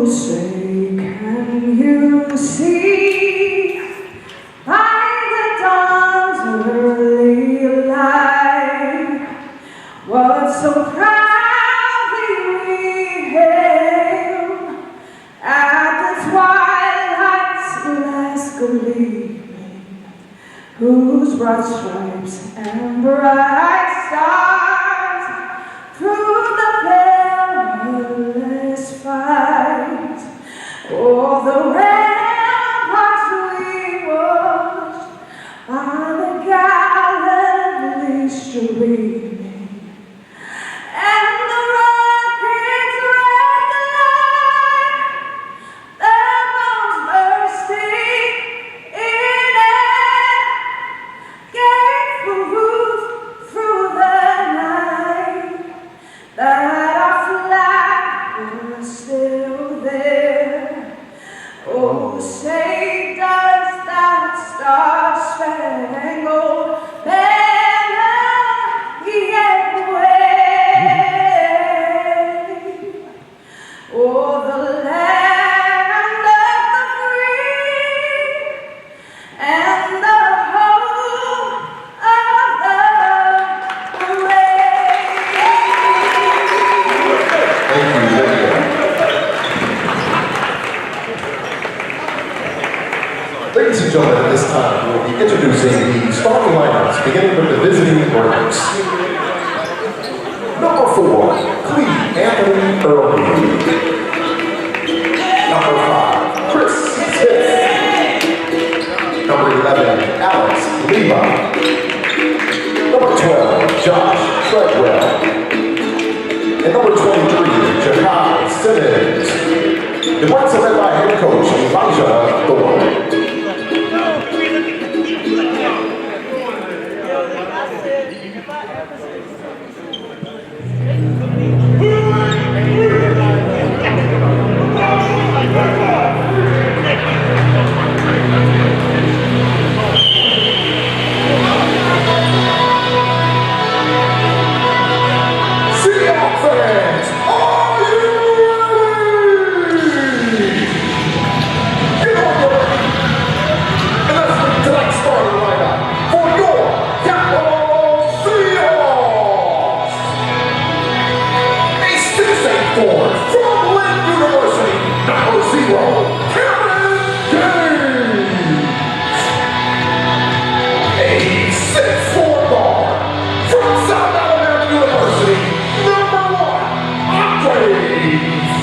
say, can you see by the dawn's early light what so proudly we hailed at the twilight's last gleaming, whose broad stripes and bright stars through the perilous fight, oh, the ramparts we watched are the gallantly streaming, and the rockets red glare, their bombs bursting in air, gave proof through the night that our flag was still there. Oh, say does that star-spangled banner yet wave? Oh, the land of the free and the home of the brave. Thank you, Lydia. Ladies and gentlemen, at this time, we'll be introducing the starting lineups, beginning with the visiting Braves. Number 4, Cleve Anthony Early. Number 5, Chris Smith. Number 11, Alex Levi. Number 12, Josh Treadwell. And number 23, Jahai Simmons. The Braves are led by head coach Elijah Thorne. Seahawks fans, are you ready? Get on your feet and let's meet tonight's starting lineup for your Capital Seahawks. A 6'8" forward from Lynn University, number 0, Cameron James. A 6'4" guard from South Alabama University, number 1, Andre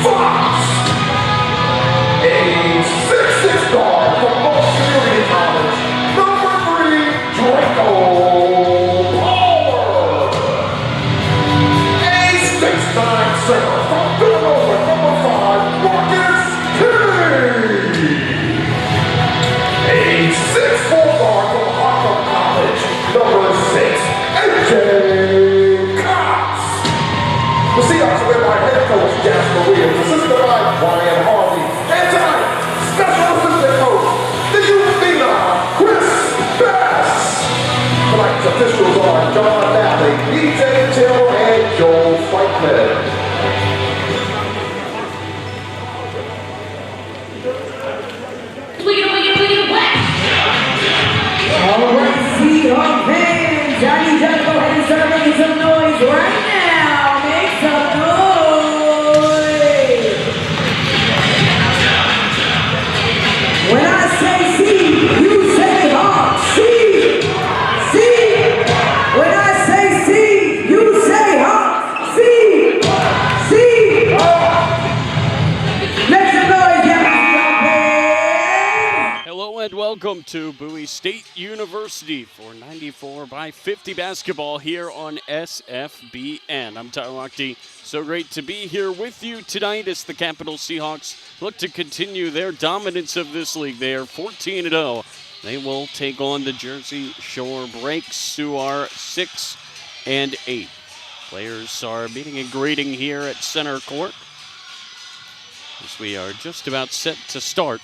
Fox. A 6'6" guard from Most Community College, number 3, Draco Palmer. A 6'9" center from Villanova, number 5, Marcus King. A 6'4" guard from Hartford College, number 6, AJ Cox. The Seahawks are led by head coach Jasper Williams, assisted by Brian Harvey, and tonight, special assistant coach, the youth phenom, Chris Bass. Tonight's officials are John Valley, DJ Till, and Joel Franklin. All right, Seahawks fans, I need y'all to go ahead and start making some noise right now. Make some noise. When I say see, you say Hawks. See. When I say see, you say Hawks. See. Make some noise, y'all fans. Hello and welcome to Bowie State University for 94x50 basketball here on SFBN. I'm Tyler Lochte. So great to be here with you tonight as the Capital Seahawks look to continue their dominance of this league. They are 14-0. They will take on the Jersey Shore Breaks, who are 6-8. Players are meeting and greeting here at center court as we are just about set to start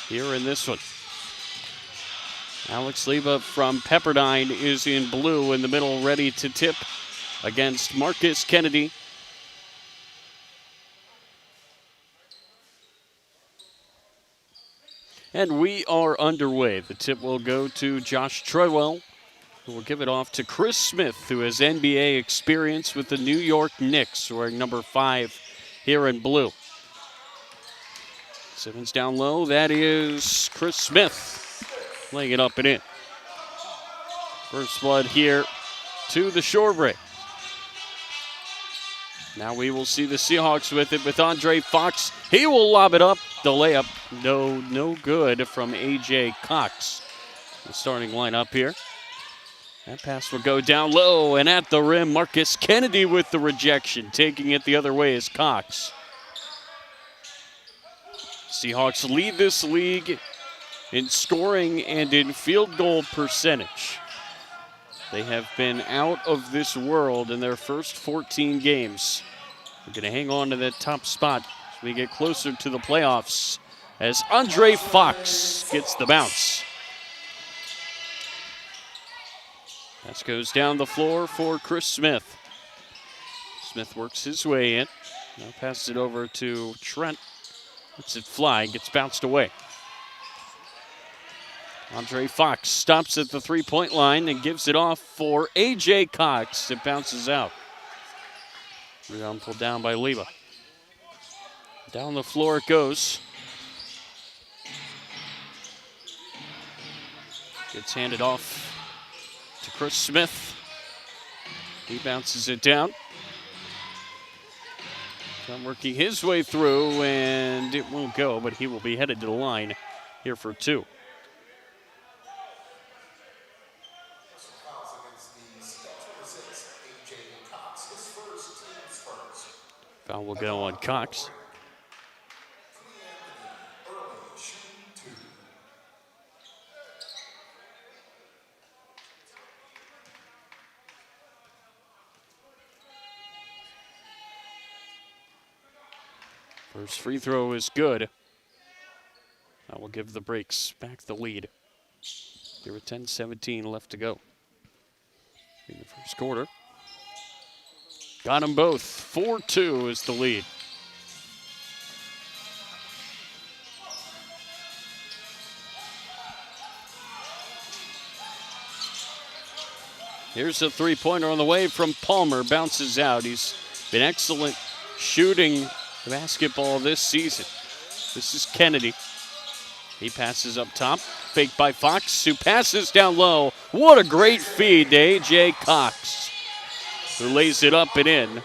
here in this one. Alex Leva from Pepperdine is in blue in the middle, ready to tip against Marcus Kennedy. And we are underway. The tip will go to Josh Treadwell, who will give it off to Chris Smith, who has NBA experience with the New York Knicks, wearing number 5 here in blue. Simmons down low. That is Chris Smith laying it up and in. First blood here to the shore break. Now we will see the Seahawks with it with Andre Fox. He will lob it up. The layup, no good from A.J. Cox. The starting lineup here. That pass will go down low, and at the rim, Marcus Kennedy with the rejection. Taking it the other way is Cox. Seahawks lead this league in scoring and in field goal percentage. They have been out of this world in their first 14 games. We're going to hang on to that top spot as we get closer to the playoffs as Andre Fox gets the bounce. Pass goes down the floor for Chris Smith. Smith works his way in. Now passes it over to Trent. Lets it fly, gets bounced away. Andre Fox stops at the three-point line and gives it off for A.J. Cox. It bounces out. Rebound pulled down by Leva. Down the floor it goes. Gets handed off to Chris Smith. He bounces it down. Working his way through, and it won't go, but he will be headed to the line here for 2. Foul will go on Cox. First free throw is good. That will give the Breaks back the lead. Here with 10:17 left to go in the first quarter. Got them both. 4-2 is the lead. Here's a three-pointer on the way from Palmer. Bounces out. He's been excellent shooting the basketball this season. This is Kennedy. He passes up top. Fake by Fox, who passes down low. What a great feed to A.J. Cox, who lays it up and in.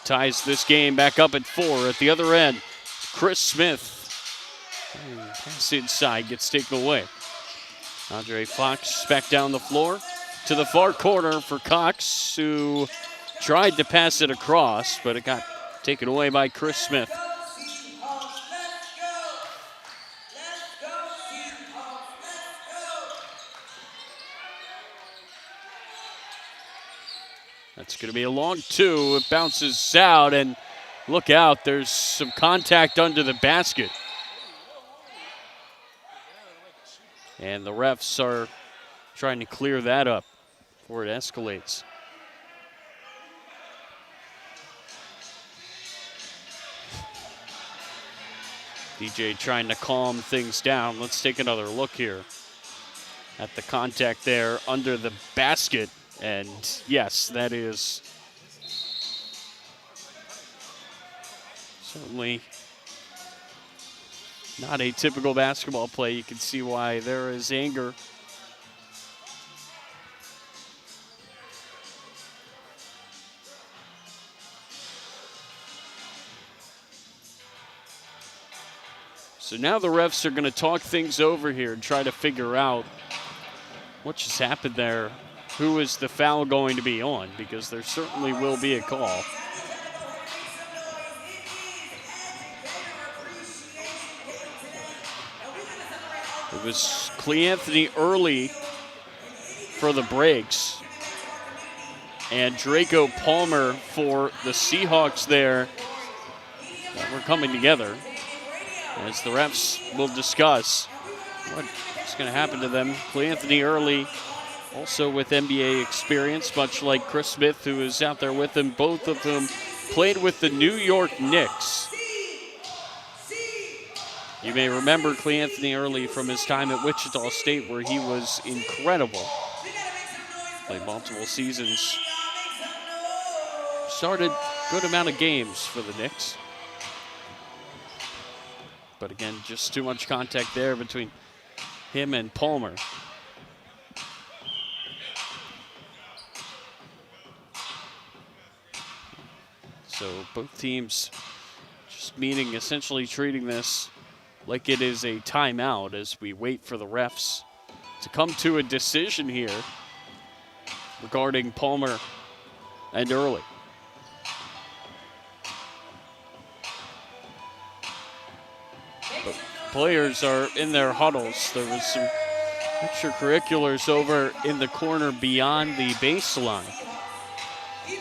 Ties this game back up at 4 at the other end. Chris Smith. Pass inside, gets taken away. Andre Fox back down the floor to the far corner for Cox, who tried to pass it across, but it got taken away by Chris Smith. That's going to be a long 2. It bounces out, and look out, there's some contact under the basket. And the refs are trying to clear that up before it escalates. DJ trying to calm things down. Let's take another look here at the contact there under the basket. And yes, that is certainly not a typical basketball play. You can see why there is anger. So now the refs are going to talk things over here and try to figure out what just happened there. Who is the foul going to be on? Because there certainly will be a call. It was Cleanthony early for the Breaks, and Draco Palmer for the Seahawks there. That were coming together as the refs will discuss what's going to happen to them. Cleanthony early, also with NBA experience, much like Chris Smith, who is out there with them. Both of them played with the New York Knicks. You may remember Cleanthony Early from his time at Wichita State, where he was incredible. Played multiple seasons. Started good amount of games for the Knicks. But again, just too much contact there between him and Palmer. So both teams just meeting, essentially treating this like it is a timeout as we wait for the refs to come to a decision here regarding Palmer and Early. But players are in their huddles. There was some extracurriculars over in the corner beyond the baseline. It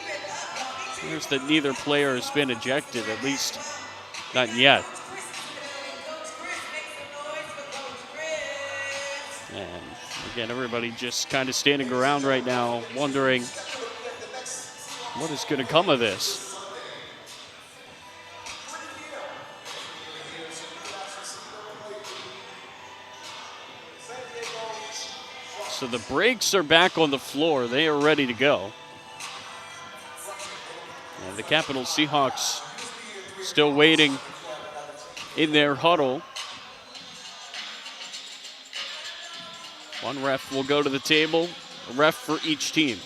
appears that neither player has been ejected, at least not yet. And again, everybody just kind of standing around right now, wondering what is going to come of this. So the brakes are back on the floor. They are ready to go. And the Capital Seahawks still waiting in their huddle. One ref will go to the table, a ref for each team,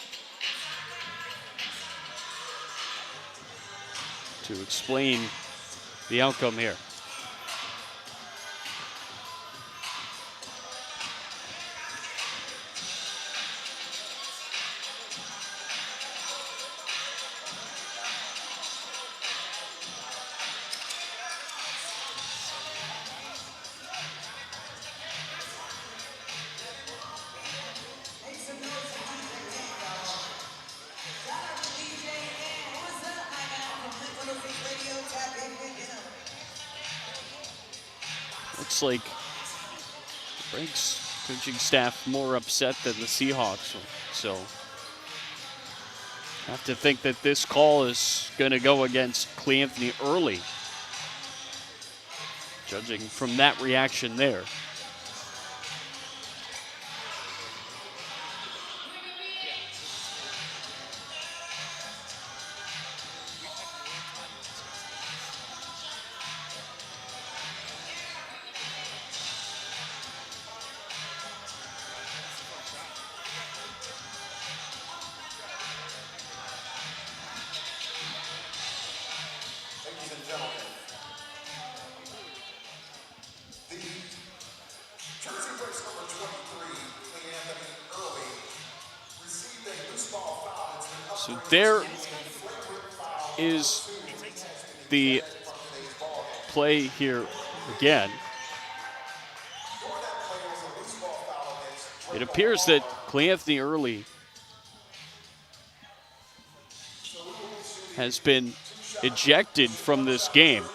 to explain the outcome here. Looks like the Braves coaching staff more upset than the Seahawks. So I have to think that this call is going to go against Cleanthony Early, judging from that reaction there. So there is the play here again. It appears that Cleanthony Early has been ejected from this game.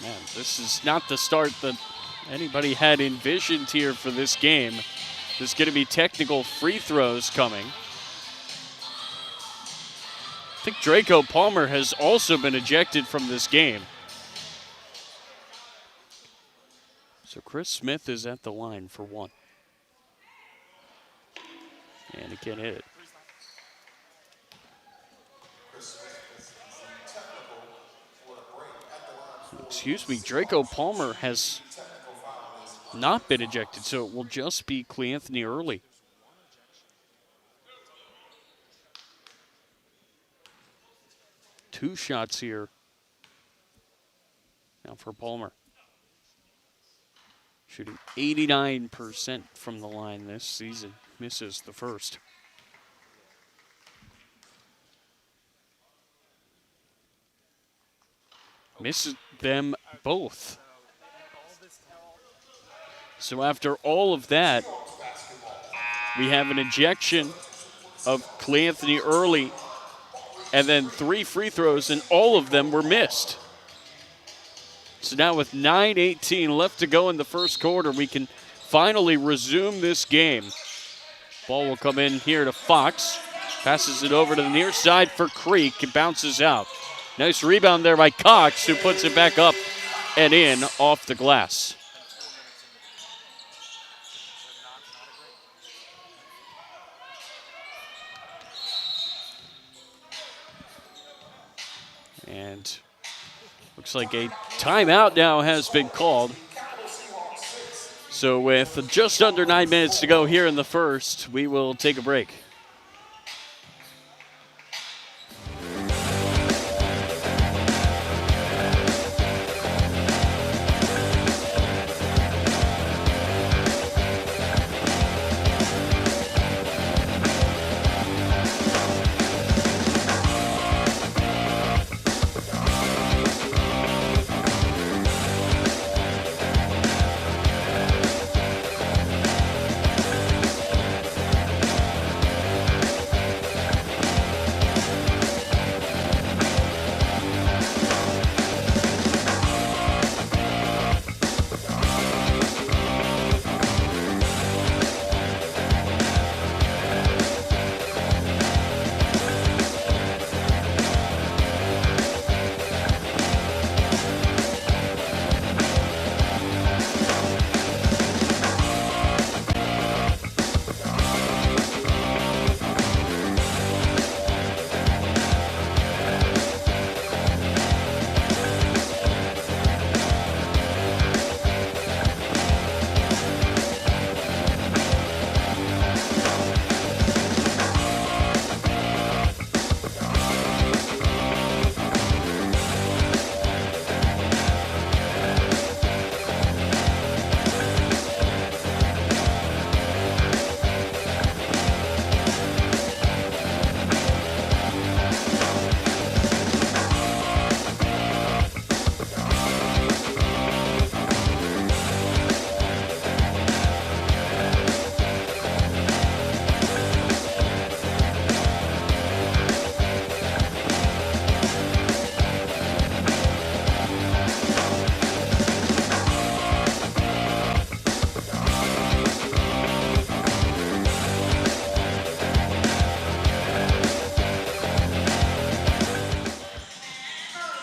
Man, this is not the start that anybody had envisioned here for this game. There's going to be technical free throws coming. I think Draco Palmer has also been ejected from this game. So Chris Smith is at the line for one. And he can't hit it. Excuse me, Draco Palmer has not been ejected, so it will just be Cleanthony Early. Two shots here now for Palmer. Shooting 89% from the line this season. Misses the first. Misses them both. So after all of that, we have an ejection of Cleanthony Early and then 3 free throws, and all of them were missed. So now with 9:18 left to go in the first quarter, we can finally resume this game. Ball will come in here to Fox. Passes it over to the near side for Creek. It bounces out. Nice rebound there by Cox, who puts it back up and in off the glass. And looks like a timeout now has been called. So with just under 9 minutes to go here in the first, we will take a break.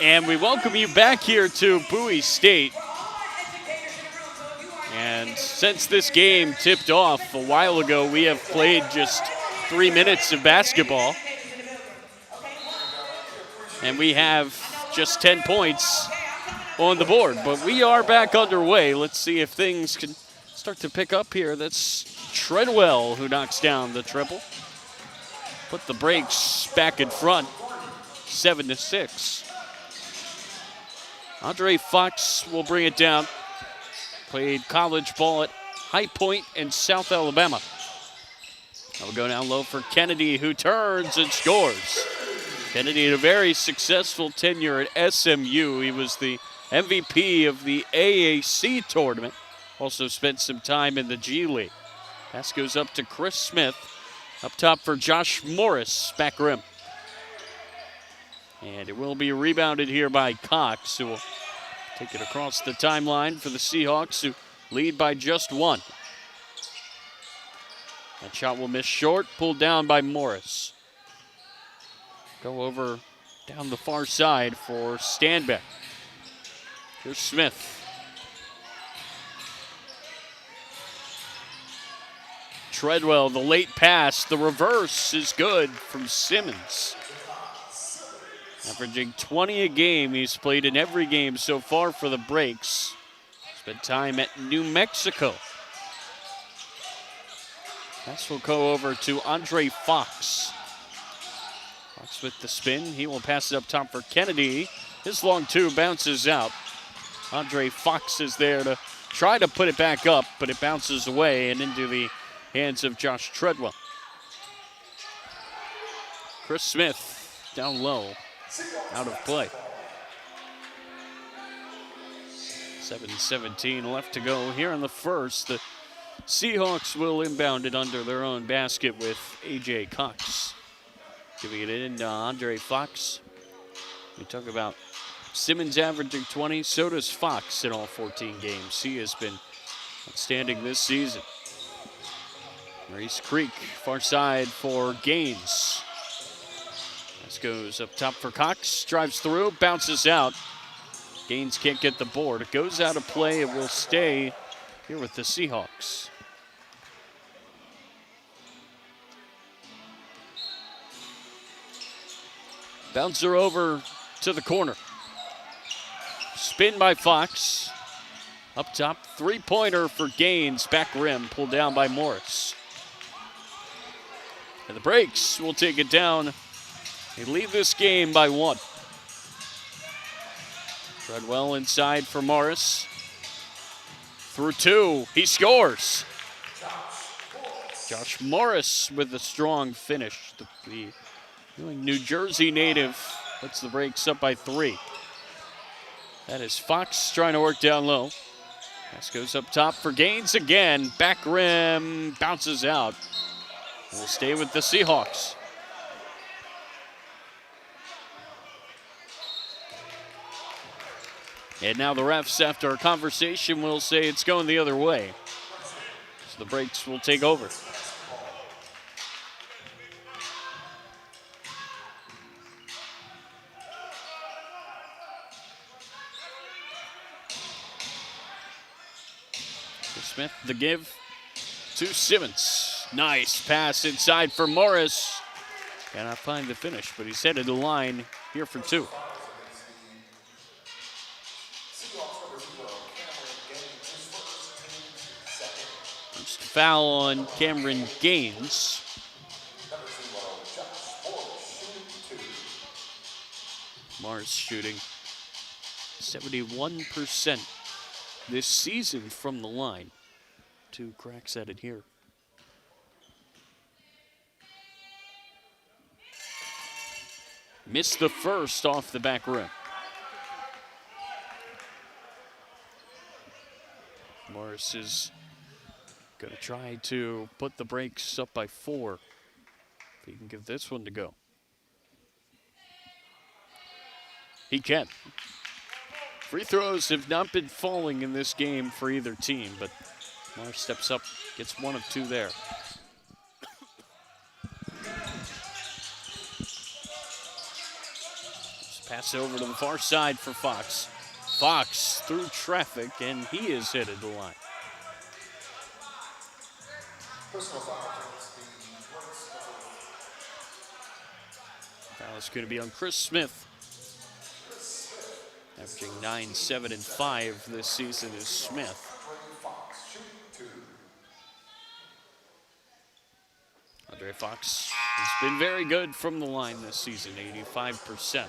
And we welcome you back here to Bowie State. And since this game tipped off a while ago, we have played just 3 minutes of basketball. And we have just 10 points on the board. But we are back underway. Let's see if things can start to pick up here. That's Treadwell who knocks down the triple. Put the brakes back in front, 7-6. Andre Fox will bring it down. Played college ball at High Point in South Alabama. I'll go down low for Kennedy, who turns and scores. Kennedy had a very successful tenure at SMU. He was the MVP of the AAC tournament. Also spent some time in the G League. Pass goes up to Chris Smith. Up top for Josh Morris, back rim. And it will be rebounded here by Cox, who will take it across the timeline for the Seahawks, who lead by just one. That shot will miss short, pulled down by Morris. Go over down the far side for Stanbeck. Here's Smith. Treadwell, the late pass, the reverse is good from Simmons. Averaging 20 a game. He's played in every game so far for the Breaks. Spent time at New Mexico. Pass will go over to Andre Fox. Fox with the spin. He will pass it up top for Kennedy. His long two bounces out. Andre Fox is there to try to put it back up, but it bounces away and into the hands of Josh Treadwell. Chris Smith down low. Out of play. 7:17 left to go here in the first. The Seahawks will inbound it under their own basket with A.J. Cox. Giving it in to Andre Fox. We talk about Simmons averaging 20, so does Fox in all 14 games. He has been outstanding this season. Maurice Creek, far side for Gaines. This goes up top for Cox, drives through, bounces out. Gaines can't get the board. It goes out of play. It will stay here with the Seahawks. Bouncer over to the corner. Spin by Fox. Up top, three-pointer for Gaines. Back rim, pulled down by Morris. And the Breaks will take it down. They lead this game by 1. Treadwell inside for Morris. Through 2, he scores. Josh Morris with a strong finish. The New Jersey native puts the Breaks up by 3. That is Fox trying to work down low. Pass goes up top for Gaines again. Back rim, bounces out. We'll stay with the Seahawks. And now the refs, after a conversation, will say it's going the other way. So the Breaks will take over. Smith, the give to Simmons. Nice pass inside for Morris. Cannot find the finish, but he's headed to the line here for 2. First foul on Cameron Gaines. Morris shooting 71% this season from the line. 2 cracks at it here. Missed the first off the back rim. Morris is going to try to put the Breaks up by 4. If he can give this one to go. He can. Free throws have not been falling in this game for either team, but Morris steps up, gets 1 of 2 there. Just pass it over to the far side for Fox. Fox through traffic, and he is headed to the line. Foul is going to be on Chris Smith. Averaging 9, 7, and 5 this season is Smith. Andre Fox has been very good from the line this season, 85%.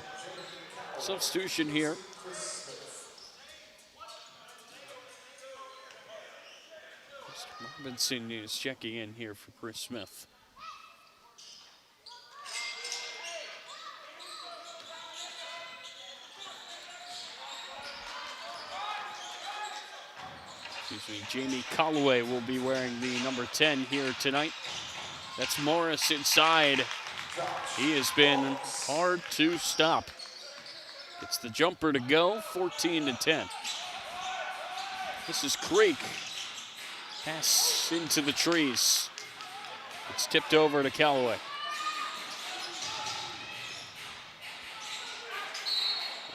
Substitution here. Robinson is checking in here for Chris Smith. Jamie Calloway will be wearing the number 10 here tonight. That's Morris inside. He has been hard to stop. Gets the jumper to go, 14-10. This is Creek. Pass into the trees. It's tipped over to Calloway.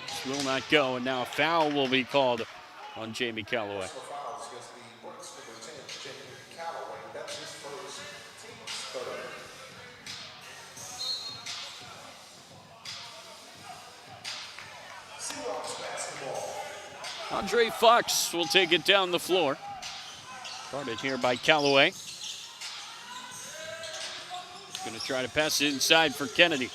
This will not go, and now a foul will be called on Jamie Calloway. Andre Fox will take it down the floor. Started here by Calloway. Going to try to pass it inside for Kennedy.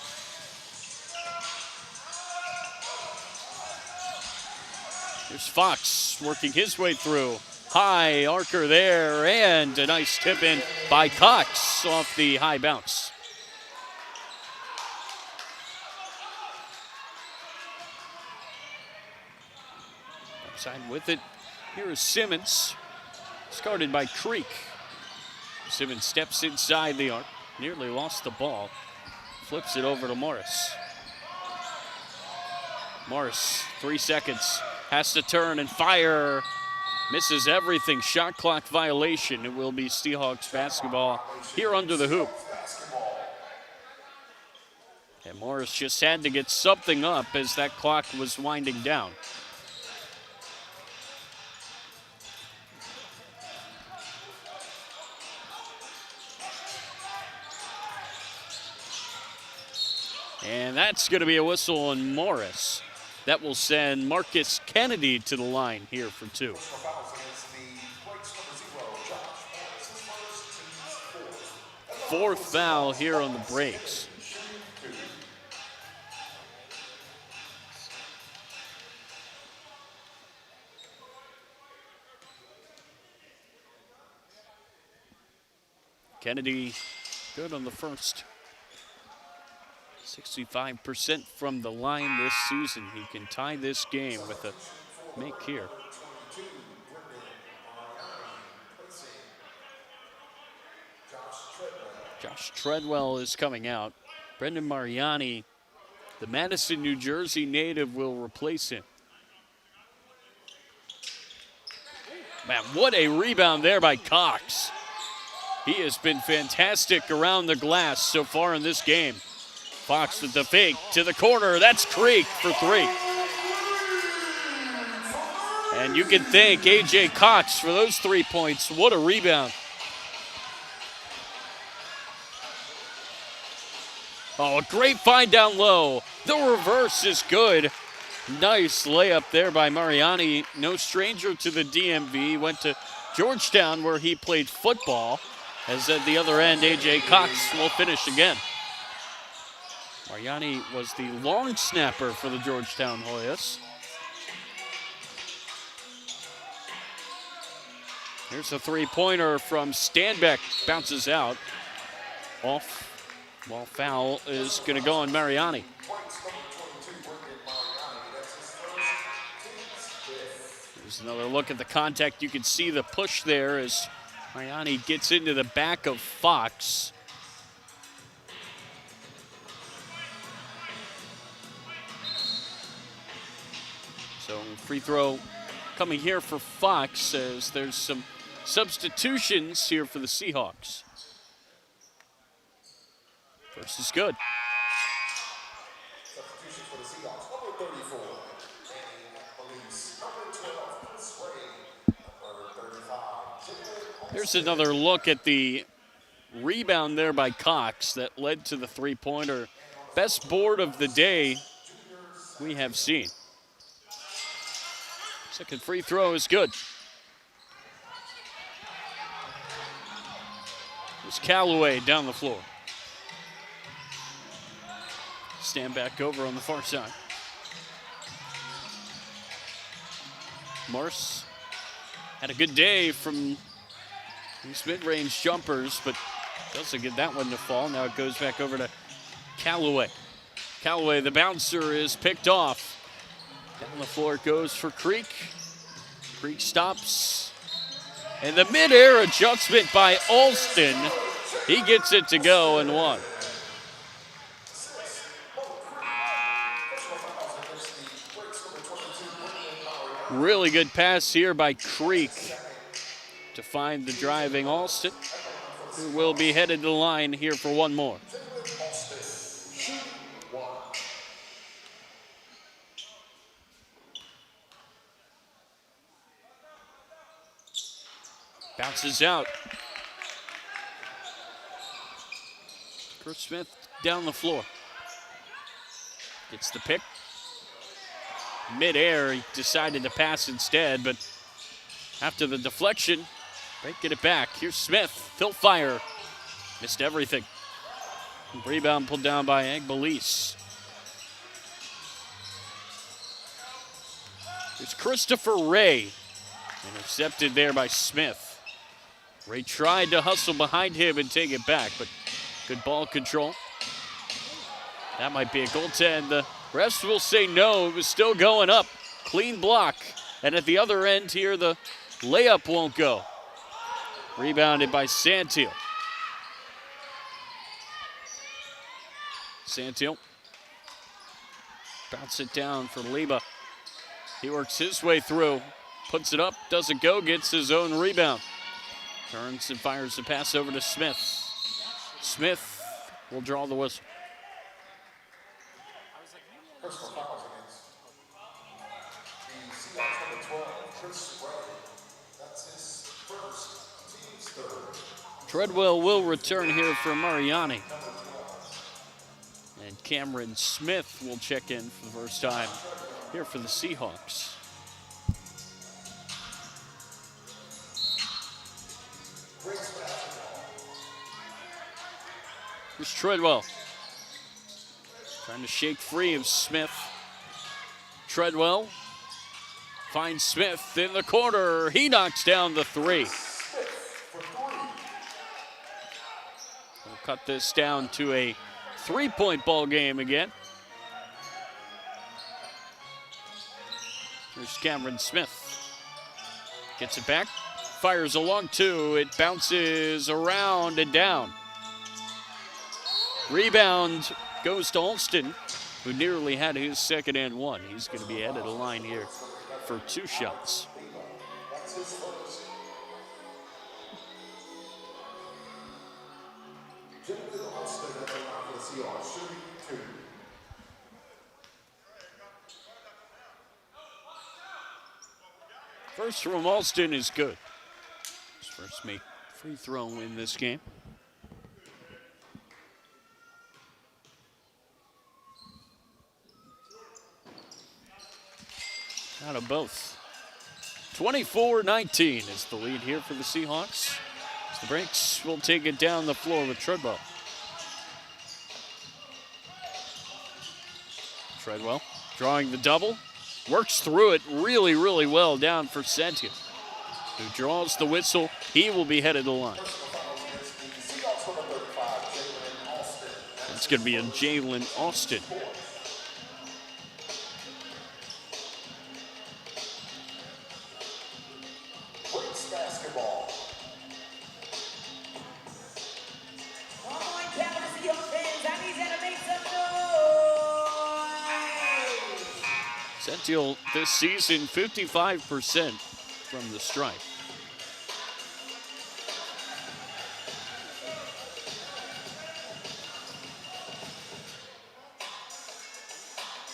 Here's Fox working his way through. High arcer there, and a nice tip in by Cox off the high bounce. Outside with it. Here is Simmons. Started by Creek. Simmons steps inside the arc. Nearly lost the ball. Flips it over to Morris. Morris, 3 seconds, has to turn and fire. Misses everything. Shot clock violation. It will be Seahawks basketball here under the hoop. And Morris just had to get something up as that clock was winding down. And that's going to be a whistle on Morris. That will send Marcus Kennedy to the line here for 2. Fourth foul here on the breaks. Kennedy good on the first. 65% from the line this season. He can tie this game with a make here. Josh Treadwell is coming out. Brendan Mariani, the Madison, New Jersey native, will replace him. Man, what a rebound there by Cox. He has been fantastic around the glass so far in this game. Fox with the fake to the corner. That's Creek for 3. And you can thank A.J. Cox for those 3 points. What a rebound. Oh, a great find down low. The reverse is good. Nice layup there by Mariani. No stranger to the DMV. Went to Georgetown where he played football. As at the other end, A.J. Cox will finish again. Mariani was the long snapper for the Georgetown Hoyas. Here's a three-pointer from Stanbeck. Bounces out. Off. Ball foul is going to go on Mariani. Here's another look at the contact. You can see the push there as Mariani gets into the back of Fox. So free throw coming here for Fox as there's some substitutions here for the Seahawks. First is good. Substitution for the Seahawks, number 34. Here's another look at the rebound there by Cox that led to the three-pointer. Best board of the day we have seen. Second free throw is good. There's Callaway down the floor. Stand back over on the far side. Morris had a good day from these mid-range jumpers, but doesn't get that one to fall. Now it goes back over to Callaway. Callaway, the bouncer, is picked off. Down the floor it goes for Creek. Creek stops. And the mid-air adjustment by Alston. He gets it to go and one. Really good pass here by Creek to find the driving Alston, who will be headed to the line here for one more. Bounces out. Chris Smith down the floor. Gets the pick. Mid-air, he decided to pass instead, but after the deflection, they get it back. Here's Smith. He'll fire. Missed everything. Rebound pulled down by Agbalise. There's Christopher Ray. Intercepted there by Smith. Ray tried to hustle behind him and take it back, but good ball control. That might be a goaltend. The refs will say no. It was still going up. Clean block. And at the other end here, the layup won't go. Rebounded by Santil. Santil Bounce it down for Leba. He works his way through, puts it up, doesn't go, gets his own rebound. Turns and fires the pass over to Smith. Smith will draw the whistle. Personal fouls against the Seahawks number 12, Chris Ray. That's his first, team's third. Treadwell will return here for Mariani. And Cameron Smith will check in for the first time here for the Seahawks. Here's Treadwell. Trying to shake free of Smith. Treadwell finds Smith in the corner. He knocks down the three. We'll cut this down to a 3-point ball game again. Here's Cameron Smith. Gets it back. Fires a long two. It bounces around and down. Rebound goes to Alston, who nearly had his second and one. He's going to be added a line here for 2 shots. First from Alston is good. His first made free throw in this game. Out of both. 24-19 is the lead here for the Seahawks. As the Breaks will take it down the floor with Treadwell. Treadwell drawing the double. Works through it really, really well down for Sentia, who draws the whistle. He will be headed to the line. It's going to be a Jalen Austin. Sentiel this season 55% from the stripe.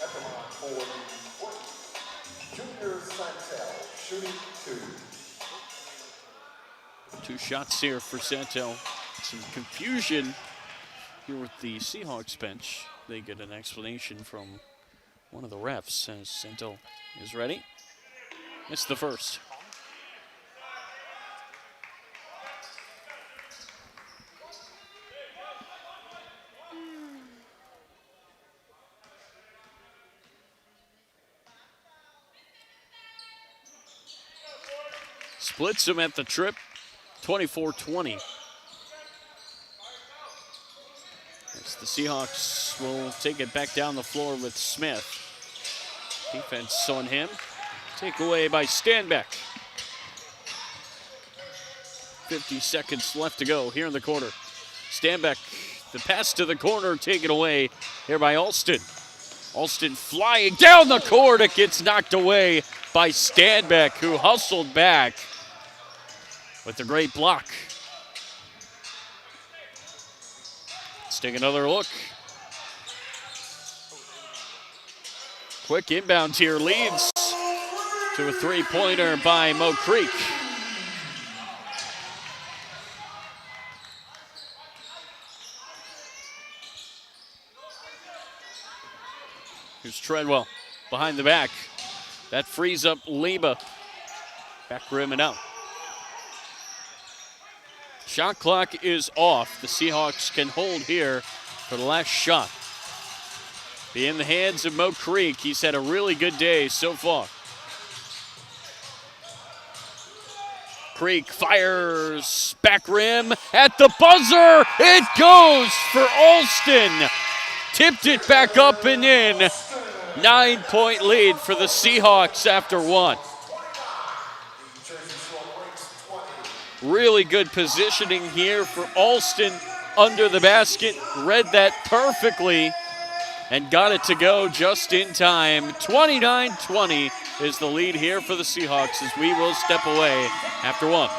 At the line for Junior Santel, shooting 2. 2 shots here for Santel. Some confusion here with the Seahawks bench. They get an explanation from one of the refs as Santel is ready. It's the first. Splits him at the trip, 24-20. As the Seahawks will take it back down the floor with Smith. Defense on him. Take away by Stanback. 50 seconds left to go here in the quarter. Stanback, the pass to the corner, taken away here by Alston. Alston flying down the court. It gets knocked away by Stanback, who hustled back with a great block. Let's take another look. Quick inbound here leads to a 3-pointer by Mo Creek. Here's Treadwell behind the back. That frees up Leba. Back rim and out. Shot clock is off. The Seahawks can hold here for the last shot. Be in the hands of Mo Creek. He's had a really good day so far. Creek fires back rim at the buzzer. It goes for Alston. Tipped it back up and in. 9-point lead for the Seahawks after 1. Really good positioning here for Alston under the basket. Read that perfectly and got it to go just in time. 29-20 is the lead here for the Seahawks as we will step away after one.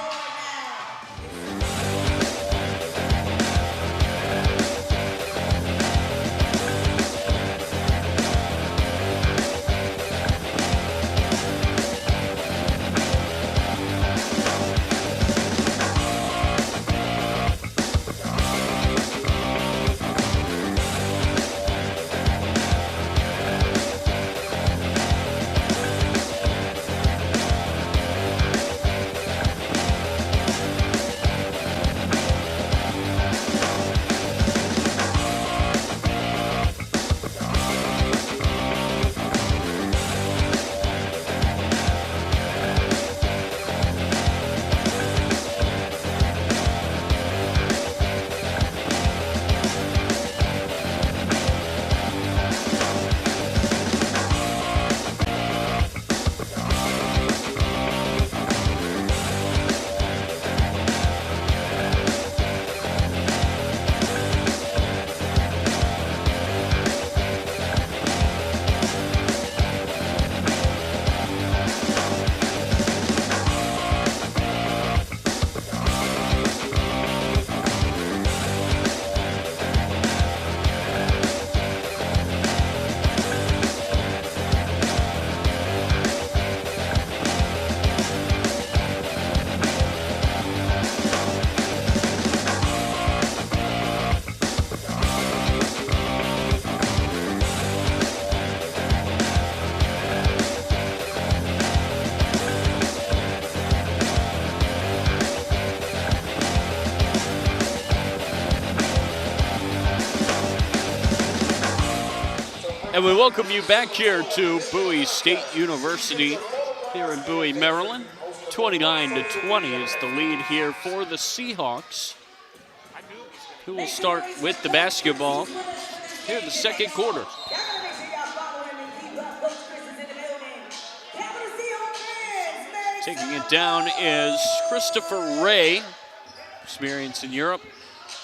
And we welcome you back here to Bowie State University here in Bowie, Maryland. 29-20 is the lead here for the Seahawks, who will start with the basketball here in the second quarter. Taking it down is Christopher Ray, experience in Europe.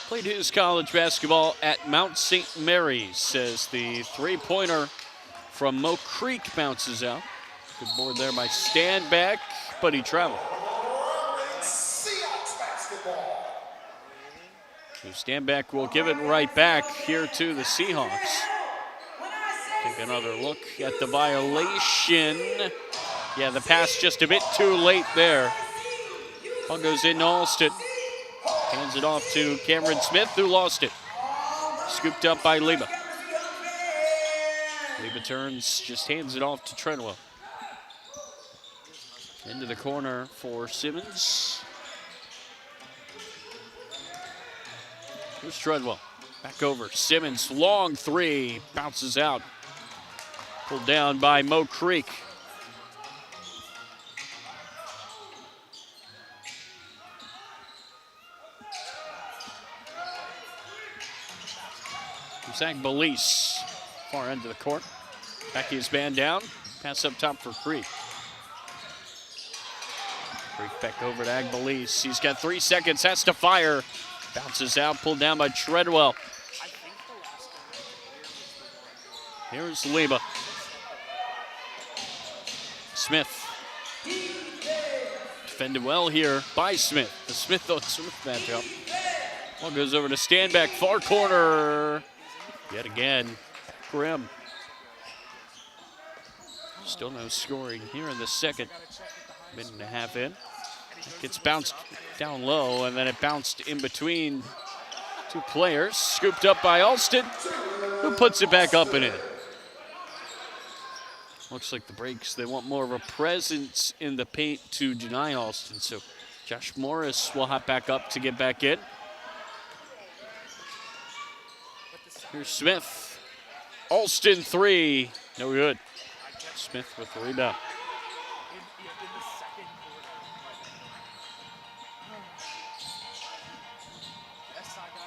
Played his college basketball at Mount St. Mary's as the three-pointer from Mo Creek bounces out. Good board there by Standback, but he traveled. Seahawks basketball. So Standback will give it right back here to the Seahawks. Take another look at the violation. Yeah, the pass just a bit too late there. Ball goes in to Alston. Hands it off to Cameron Smith, who lost it. Scooped up by Leba. Leba turns, just hands it off to Treadwell. Into the corner for Simmons. Here's Treadwell. Back over. Simmons, long three. Bounces out. Pulled down by Mo Creek. Zach Belize, far end of the court. Back his man down. Pass up top for Creek. Creek back over to Agbeliz. He's got 3 seconds, has to fire. Bounces out, pulled down by Treadwell. Here's Leba. Smith. Defended well here by Smith. The Smith on Smith matchup. Ball goes over to Standback, far corner. Yet again, Grim. Still no scoring here in the second. Minute and a half in. Gets bounced down low, and then it bounced in between two players. Scooped up by Alston, who puts it back up and in. Looks like the Breaks, they want more of a presence in the paint to deny Alston. So Josh Morris will hop back up to get back in. Here's Smith. Alston three. No good. Smith with the rebound.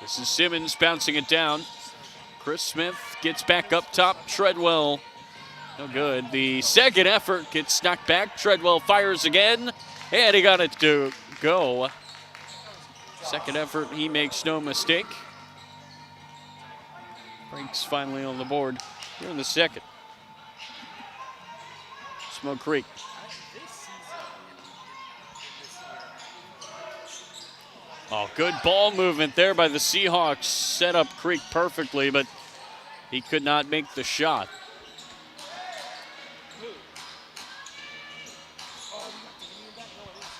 This is Simmons bouncing it down. Chris Smith gets back up top. Treadwell, no good. The second effort gets knocked back. Treadwell fires again, and he got it to go. Second effort, he makes no mistake. Breaks finally on the board. here in the second. Smoke Creek. Oh, good ball movement there by the Seahawks. Set up Creek perfectly, but he could not make the shot.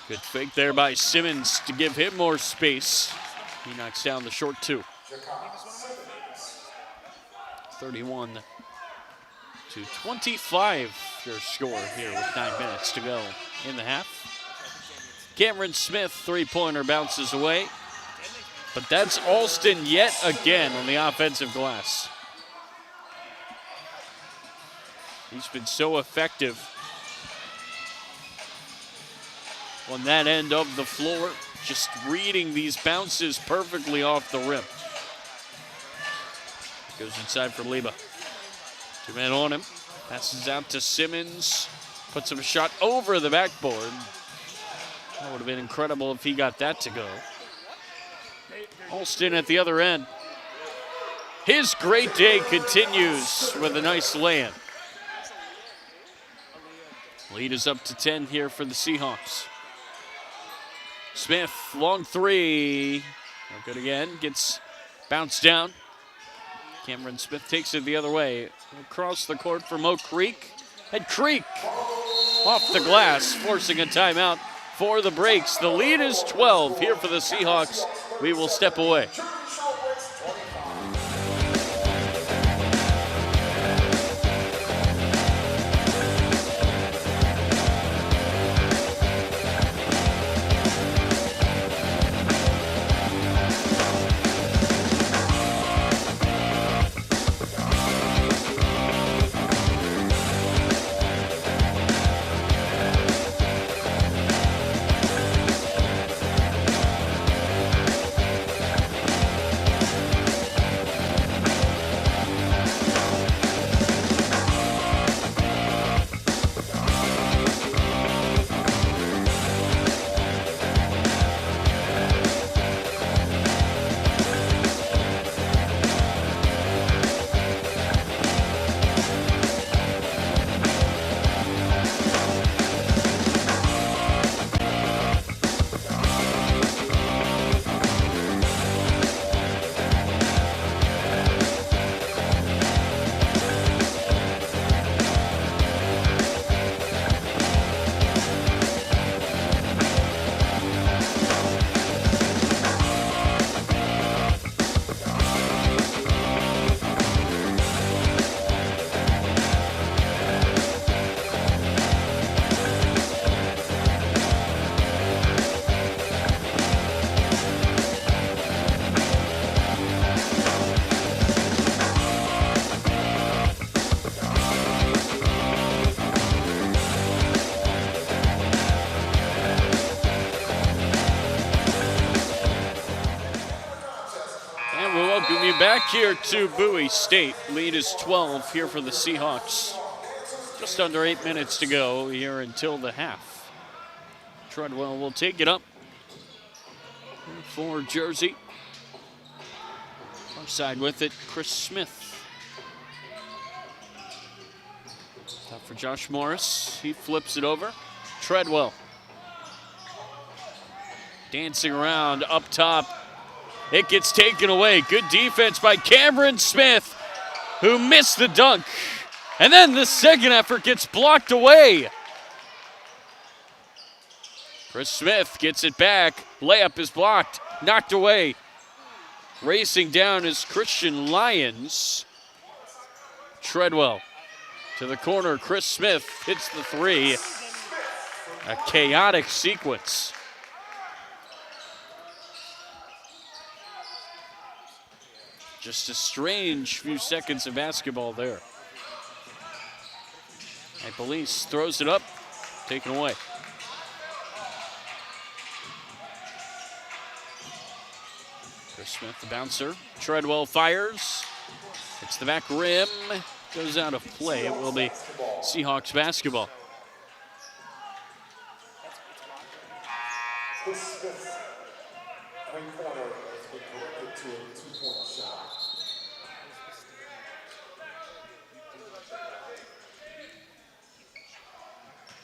Good fake there by Simmons to give him more space. He knocks down the short two. 31-25 your score here with 9 minutes to go in the half. Cameron Smith, three-pointer, bounces away. But that's Alston yet again on the offensive glass. He's been so effective on that end of the floor, just reading these bounces perfectly off the rim. Goes inside for Leba. 2 men on him. Passes out to Simmons. Puts him a shot over the backboard. That would have been incredible if he got that to go. Alston at the other end. His great day continues with a nice land. Lead is up to 10 here for the Seahawks. Smith, long three. No good again. Gets bounced down. Cameron Smith takes it the other way. Across the court for Mo Creek. And Creek off the glass, forcing a timeout for the breaks. The lead is 12 here for the Seahawks. We will step away. Back here to Bowie State. Lead is 12 here for the Seahawks. Just under 8 minutes to go here until the half. Treadwell will take it up for Jersey. Far side with it, Chris Smith. Top for Josh Morris. He flips it over. Treadwell. Dancing around up top. It gets taken away. Good defense by Cameron Smith, who missed the dunk. And then the second effort gets blocked away. Chris Smith gets it back. Layup is blocked, knocked away. Racing down is Christian Lyons. Treadwell to the corner. Chris Smith hits the three. A chaotic sequence. Just a strange few seconds of basketball there. And Police throws it up, taken away. Chris Smith, the bouncer. Treadwell fires. It's the back rim. Goes out of play. It will be Seahawks basketball. Chris Smith, three-pointer, has been corrected to a two-point shot.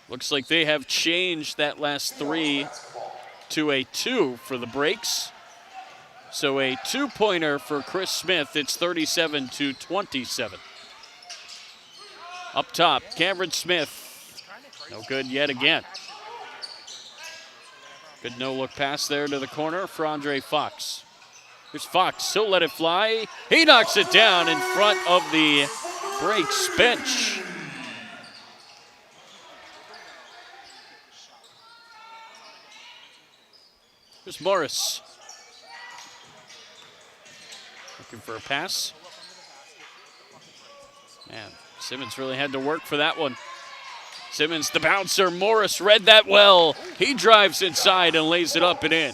Looks like they have changed that last 3 to a 2 for the breaks. So a 2-pointer for Chris Smith. It's 37-27. Up top, Cameron Smith. No good yet again. Good no-look pass there to the corner for Andre Fox. Here's Fox. He'll let it fly. He knocks it down in front of the breaks bench. Here's Morris. Looking for a pass. Man, Simmons really had to work for that one. Simmons, the bouncer. Morris read that well. He drives inside and lays it up and in.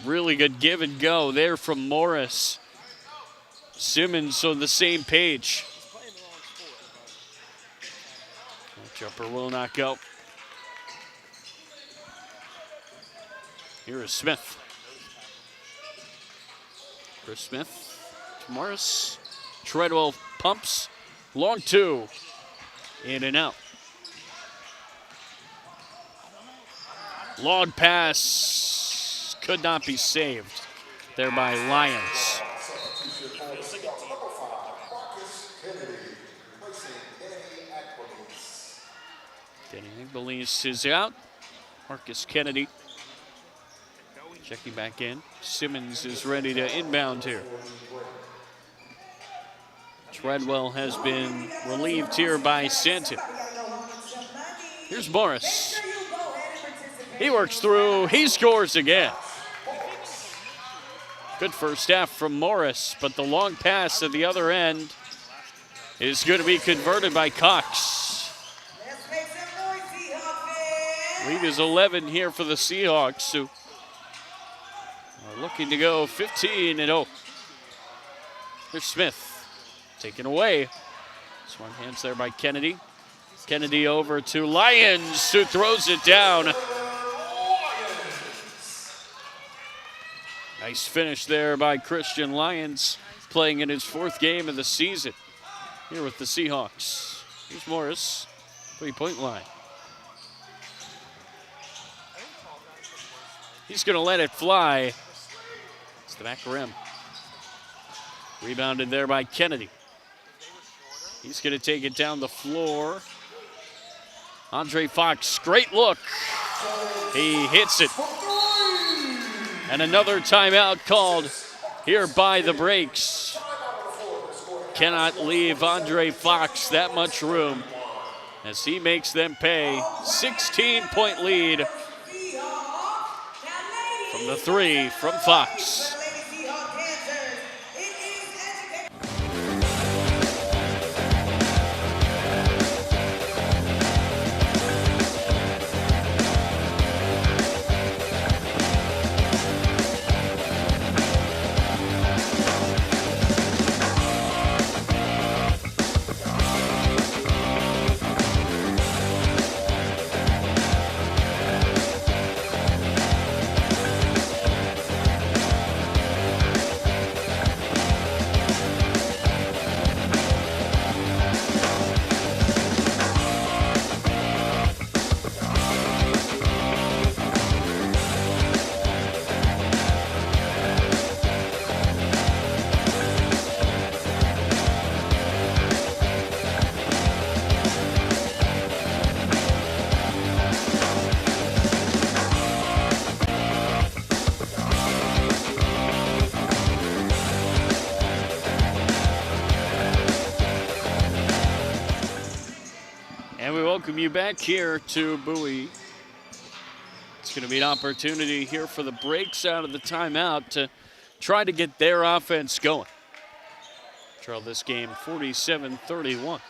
Really good give and go there from Morris. Simmons on the same page. Jumper will not go. Here is Smith. Chris Smith to Morris. Treadwell pumps. Long 2. In and out. Long pass. Could not be saved there by Lyons. Danny Igbaliz is out. Marcus Kennedy checking back in. Simmons is ready to inbound here. Treadwell has been relieved here by Santon. Here's Morris. He works through. He scores again. Good first half from Morris, but the long pass at the other end is going to be converted by Cox. Lead is 11 here for the Seahawks, who are looking to go 15-0. Here's Smith. Taken away. Swung hands there by Kennedy. Kennedy over to Lyons, who throws it down. Nice finish there by Christian Lyons, playing in his 4th game of the season here with the Seahawks. Here's Morris, 3-point line. He's going to let it fly. It's the back rim. Rebounded there by Kennedy. He's going to take it down the floor. Andre Fox, great look. He hits it. And another timeout called here by the breaks. Cannot leave Andre Fox that much room as he makes them pay. 16-point lead from the 3 from Fox. Welcome you back here to Bowie. It's going to be an opportunity here for the breaks out of the timeout to try to get their offense going. Trail this game 47-31.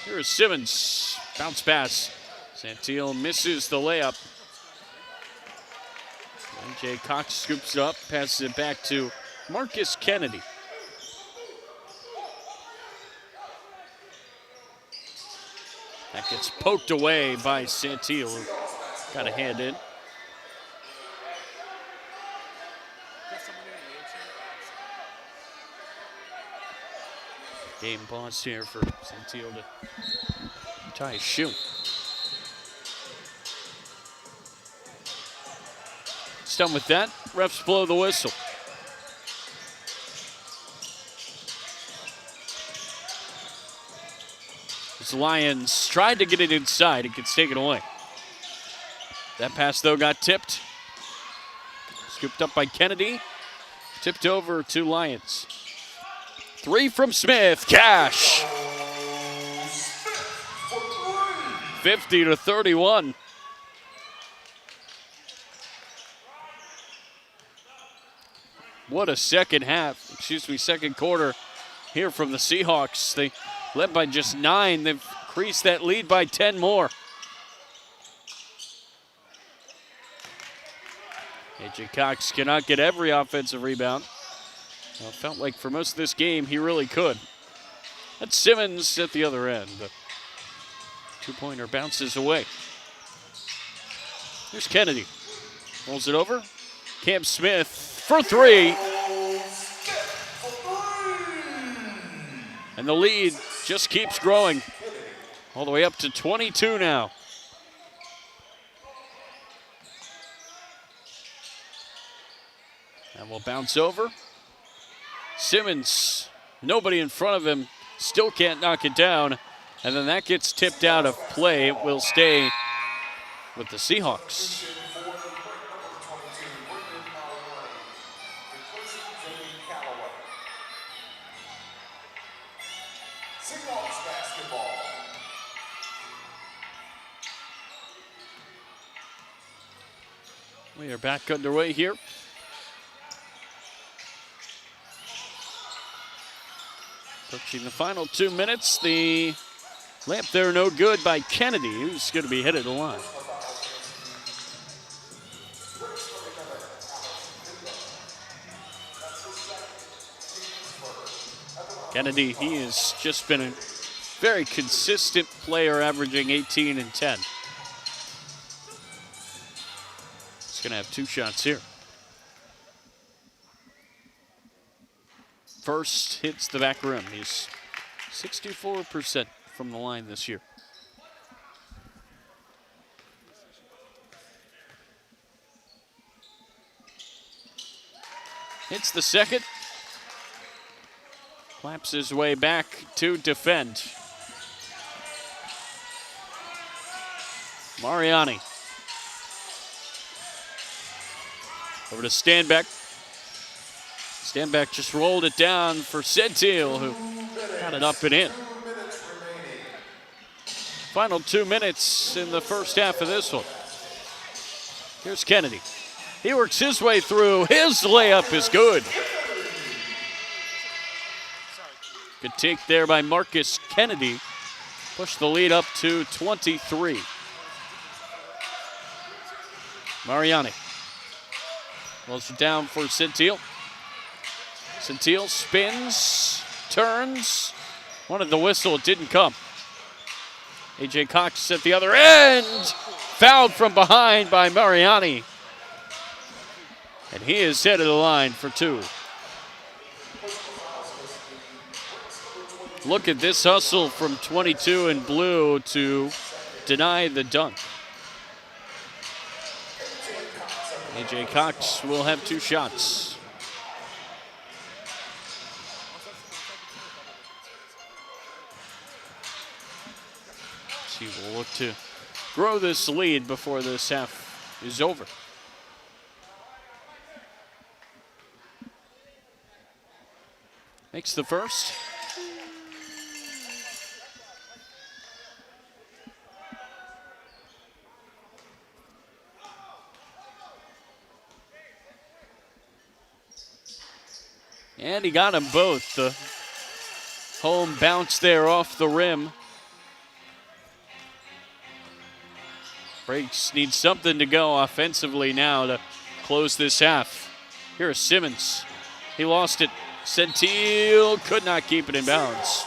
Here is Simmons. Bounce pass. Santil misses the layup. Jay Cox scoops it up, passes it back to Marcus Kennedy. That gets poked away by Santil, who got a hand in. Game pause here for Centil to tie his shoe. It's done with that. Refs blow the whistle. As the Lions tried to get it inside, it gets taken away. That pass, though, got tipped. Scooped up by Kennedy. Tipped over to Lions. 3 from Smith. Cash. 50-31. What a second quarter here from the Seahawks. They led by just 9. They've increased that lead by 10 more. A.J. Cox cannot get every offensive rebound. Well, it felt like for most of this game, he really could. That's Simmons at the other end. The two-pointer bounces away. Here's Kennedy. Rolls it over. Cam Smith for 3. And the lead just keeps growing. All the way up to 22 now. And we'll bounce over. Simmons, nobody in front of him, still can't knock it down. And then that gets tipped out of play. It will stay with the Seahawks. Seahawks basketball. We are back underway here. Approaching the final 2 minutes. The layup there no good by Kennedy, who's going to be headed to the line. Kennedy, he has just been a very consistent player, averaging 18 and 10. He's going to have 2 shots here. First hits the back rim. He's 64% from the line this year. Hits the second. Claps his way back to defend. Mariani. Over to Stanback. Stanback just rolled it down for Centil, who got it up and in. Final 2 minutes in the first half of this one. Here's Kennedy. He works his way through. His layup is good. Good take there by Marcus Kennedy. Push the lead up to 23. Mariani. Rolls it down for Centil. Centil spins, turns. Wanted the whistle, it didn't come. A.J. Cox at the other end. Fouled from behind by Mariani. And he is headed to the line for 2. Look at this hustle from 22 in blue to deny the dunk. A.J. Cox will have 2 shots. He will look to grow this lead before this half is over. Makes the first. And he got them both. The home bounce there off the rim. Breaks needs something to go offensively now to close this half. Here's Simmons. He lost it. Centil could not keep it in bounds.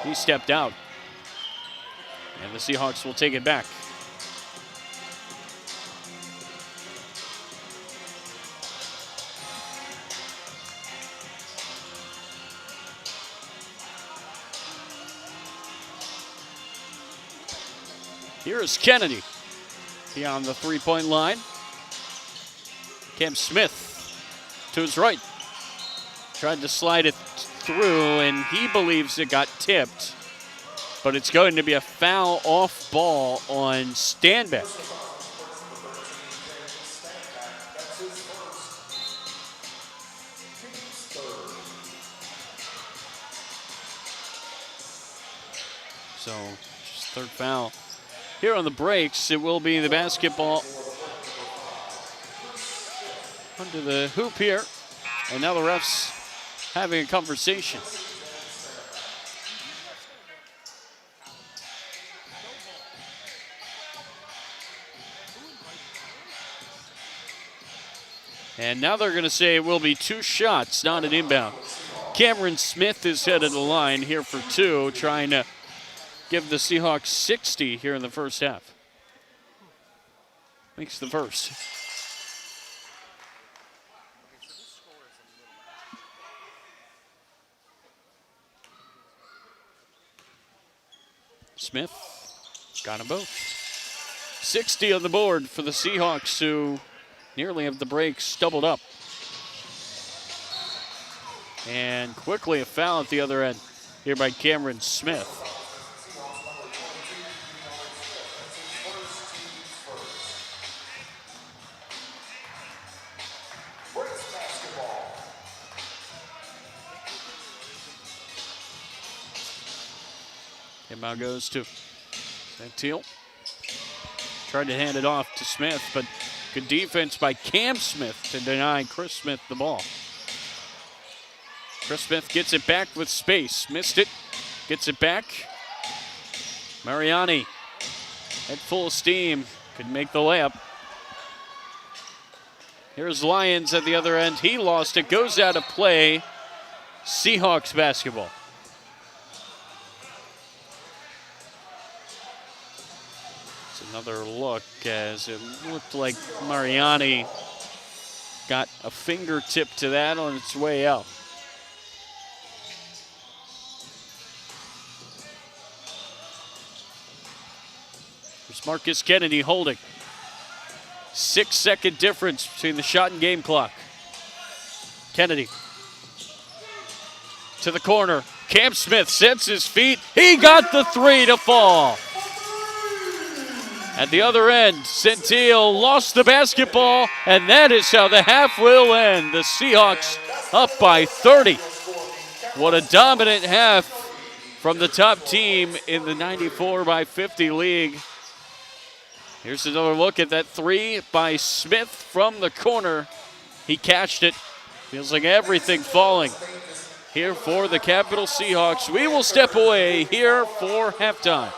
He stepped out. And the Seahawks will take it back. Here is Kennedy beyond the three-point line. Cam Smith to his right. Tried to slide it through, and he believes it got tipped. But it's going to be a foul off ball on Stanback. So, just third foul. Here on the breaks, it will be the basketball under the hoop here. And now the refs having a conversation. And now they're going to say it will be 2 shots, not an inbound. Cameron Smith is headed to the line here for 2, trying to give the Seahawks 60 here in the first half. Makes the first. Smith got them both. 60 on the board for the Seahawks, who nearly have the breaks doubled up. And quickly a foul at the other end here by Cameron Smith. Inbound goes to Santil. Tried to hand it off to Smith, but good defense by Cam Smith to deny Chris Smith the ball. Chris Smith gets it back with space. Missed it. Gets it back. Mariani at full steam. Could make the layup. Here's Lyons at the other end. He lost it. Goes out of play. Seahawks basketball. Another look as it looked like Mariani got a fingertip to that on its way out. There's Marcus Kennedy holding. 6-second difference between the shot and game clock. Kennedy to the corner. Cam Smith sets his feet. He got the 3 to fall. At the other end, Santil lost the basketball, and that is how the half will end. The Seahawks up by 30. What a dominant half from the top team in the 94-by-50 league. Here's another look at that 3 by Smith from the corner. He catched it. Feels like everything falling here for the Capital Seahawks. We will step away here for halftime.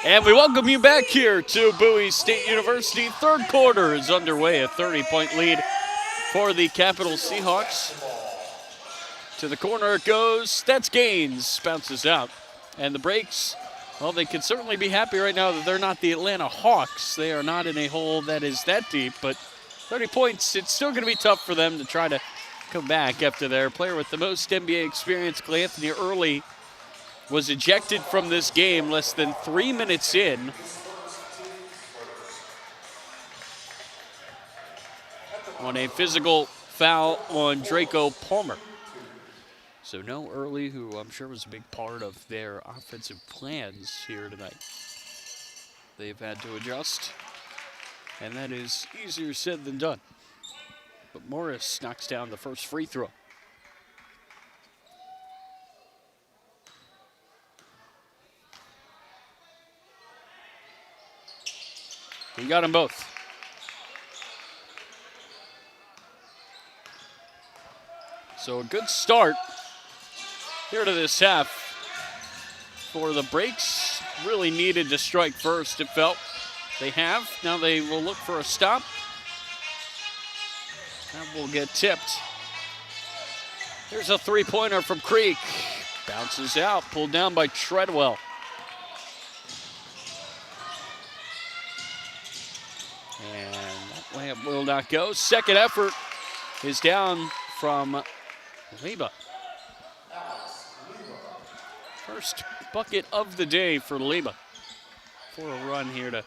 And we welcome you back here to Bowie State University. Third quarter is underway, a 30-point lead for the Capital Seahawks. To the corner it goes. That's Gaines, bounces out. And the Breaks, well, they can certainly be happy right now that they're not the Atlanta Hawks. They are not in a hole that is that deep, but 30 points, it's still going to be tough for them to try to come back after their player with the most NBA experience, Clay Anthony Early, was ejected from this game less than 3 minutes in. On a physical foul on Draco Palmer. So no Early, who I'm sure was a big part of their offensive plans here tonight. They've had to adjust, and that is easier said than done. But Morris knocks down the first free throw. He got them both. So a good start here to this half for the Breaks. Really needed to strike first, it felt. They have. Now they will look for a stop. That will get tipped. Here's a three-pointer from Creek. Bounces out, pulled down by Treadwell. And that layup will not go. Second effort is down from Leba. First bucket of the day for Leba. For a run here to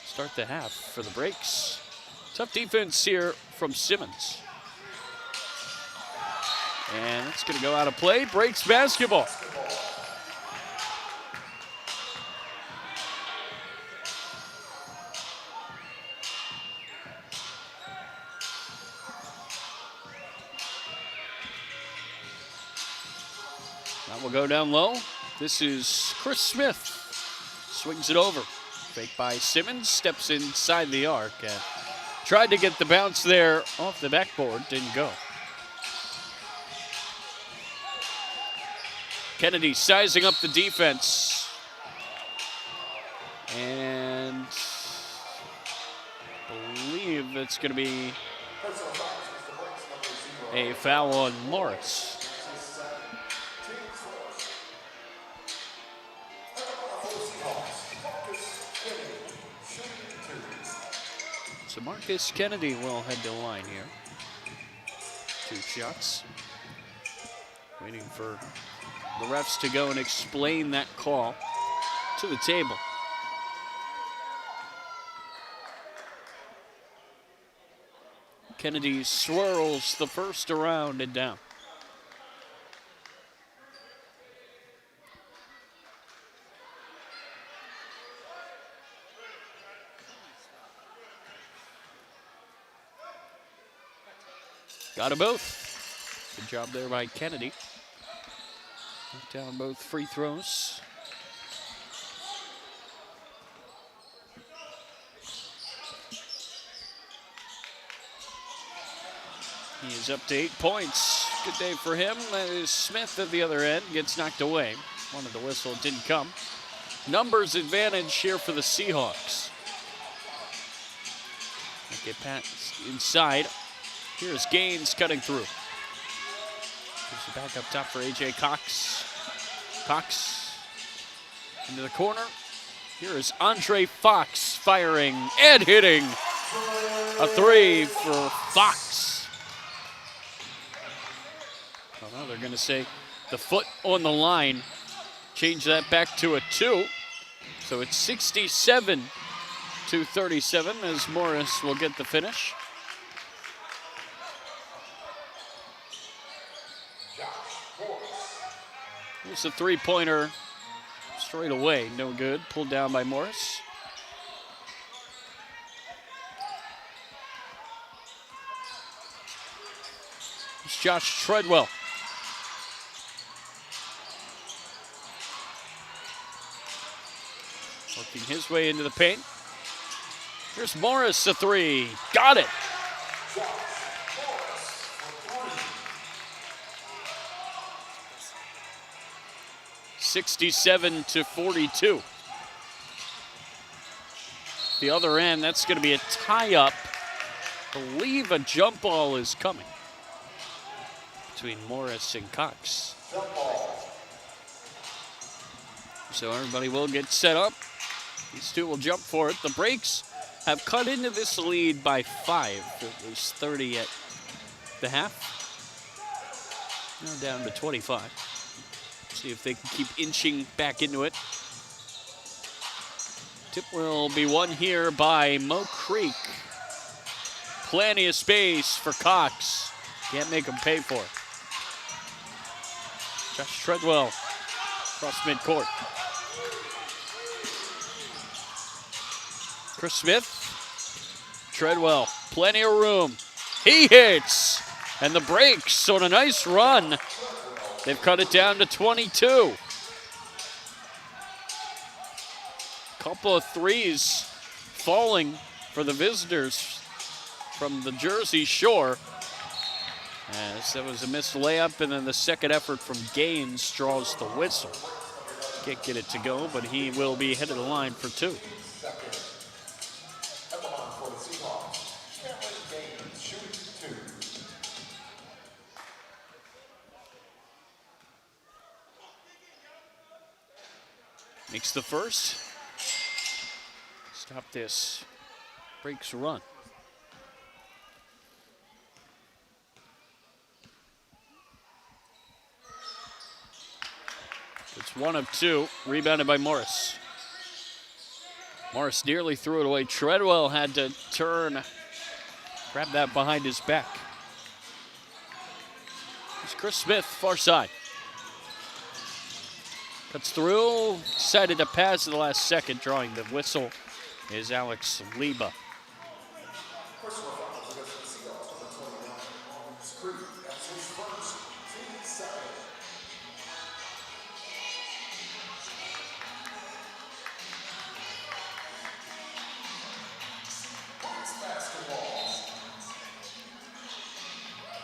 start the half for the Breaks. Tough defense here from Simmons. And it's going to go out of play. Breaks basketball. That will go down low. This is Chris Smith. Swings it over. Fake by Simmons. Steps inside the arc. And tried to get the bounce there off the backboard. Didn't go. Kennedy sizing up the defense. And I believe it's going to be a foul on Morris. So Marcus Kennedy will head to the line here. 2 shots. Waiting for the refs to go and explain that call to the table. Kennedy swirls the first around and down. Got them both. Good job there by Kennedy. Knocked down both free throws. He is up to 8 points. Good day for him. That is Smith at the other end. Gets knocked away. Wanted the whistle, didn't come. Numbers advantage here for the Seahawks. Get past inside. Here's Gaines cutting through. Gives it back up top for A.J. Cox. Cox into the corner. Here is Andre Fox firing and hitting. A three for Fox. Oh, no, they're going to say the foot on the line. Change that back to a 2. So it's 67-37 as Morris will get the finish. Here's a three-pointer straight away, no good. Pulled down by Morris. It's Josh Treadwell. Working his way into the paint. Here's Morris, a three. Got it. 67-42. the other end. That's going to be a tie-up. I believe a jump ball is coming between Morris and Cox. So everybody will get set up. These two will jump for it. The Breaks have cut into this lead by 5. It was 30 at the half. Now down to 25. See if they can keep inching back into it. Tip will be won here by Mo Creek. Plenty of space for Cox. Can't make him pay for it. Josh Treadwell across midcourt. Chris Smith. Treadwell, plenty of room. He hits. And the Breaks on a nice run. They've cut it down to 22. Couple of threes falling for the visitors from the Jersey Shore. As that was a missed layup, and then the second effort from Gaines draws the whistle. Can't get it to go, but he will be headed to the line for 2. Makes the first. Stop this. Breaks run. It's 1 of 2. Rebounded by Morris. Morris nearly threw it away. Treadwell had to turn. Grab that behind his back. It's Chris Smith, far side. Cuts through, decided to pass at the last second. Drawing the whistle is Alex Leba.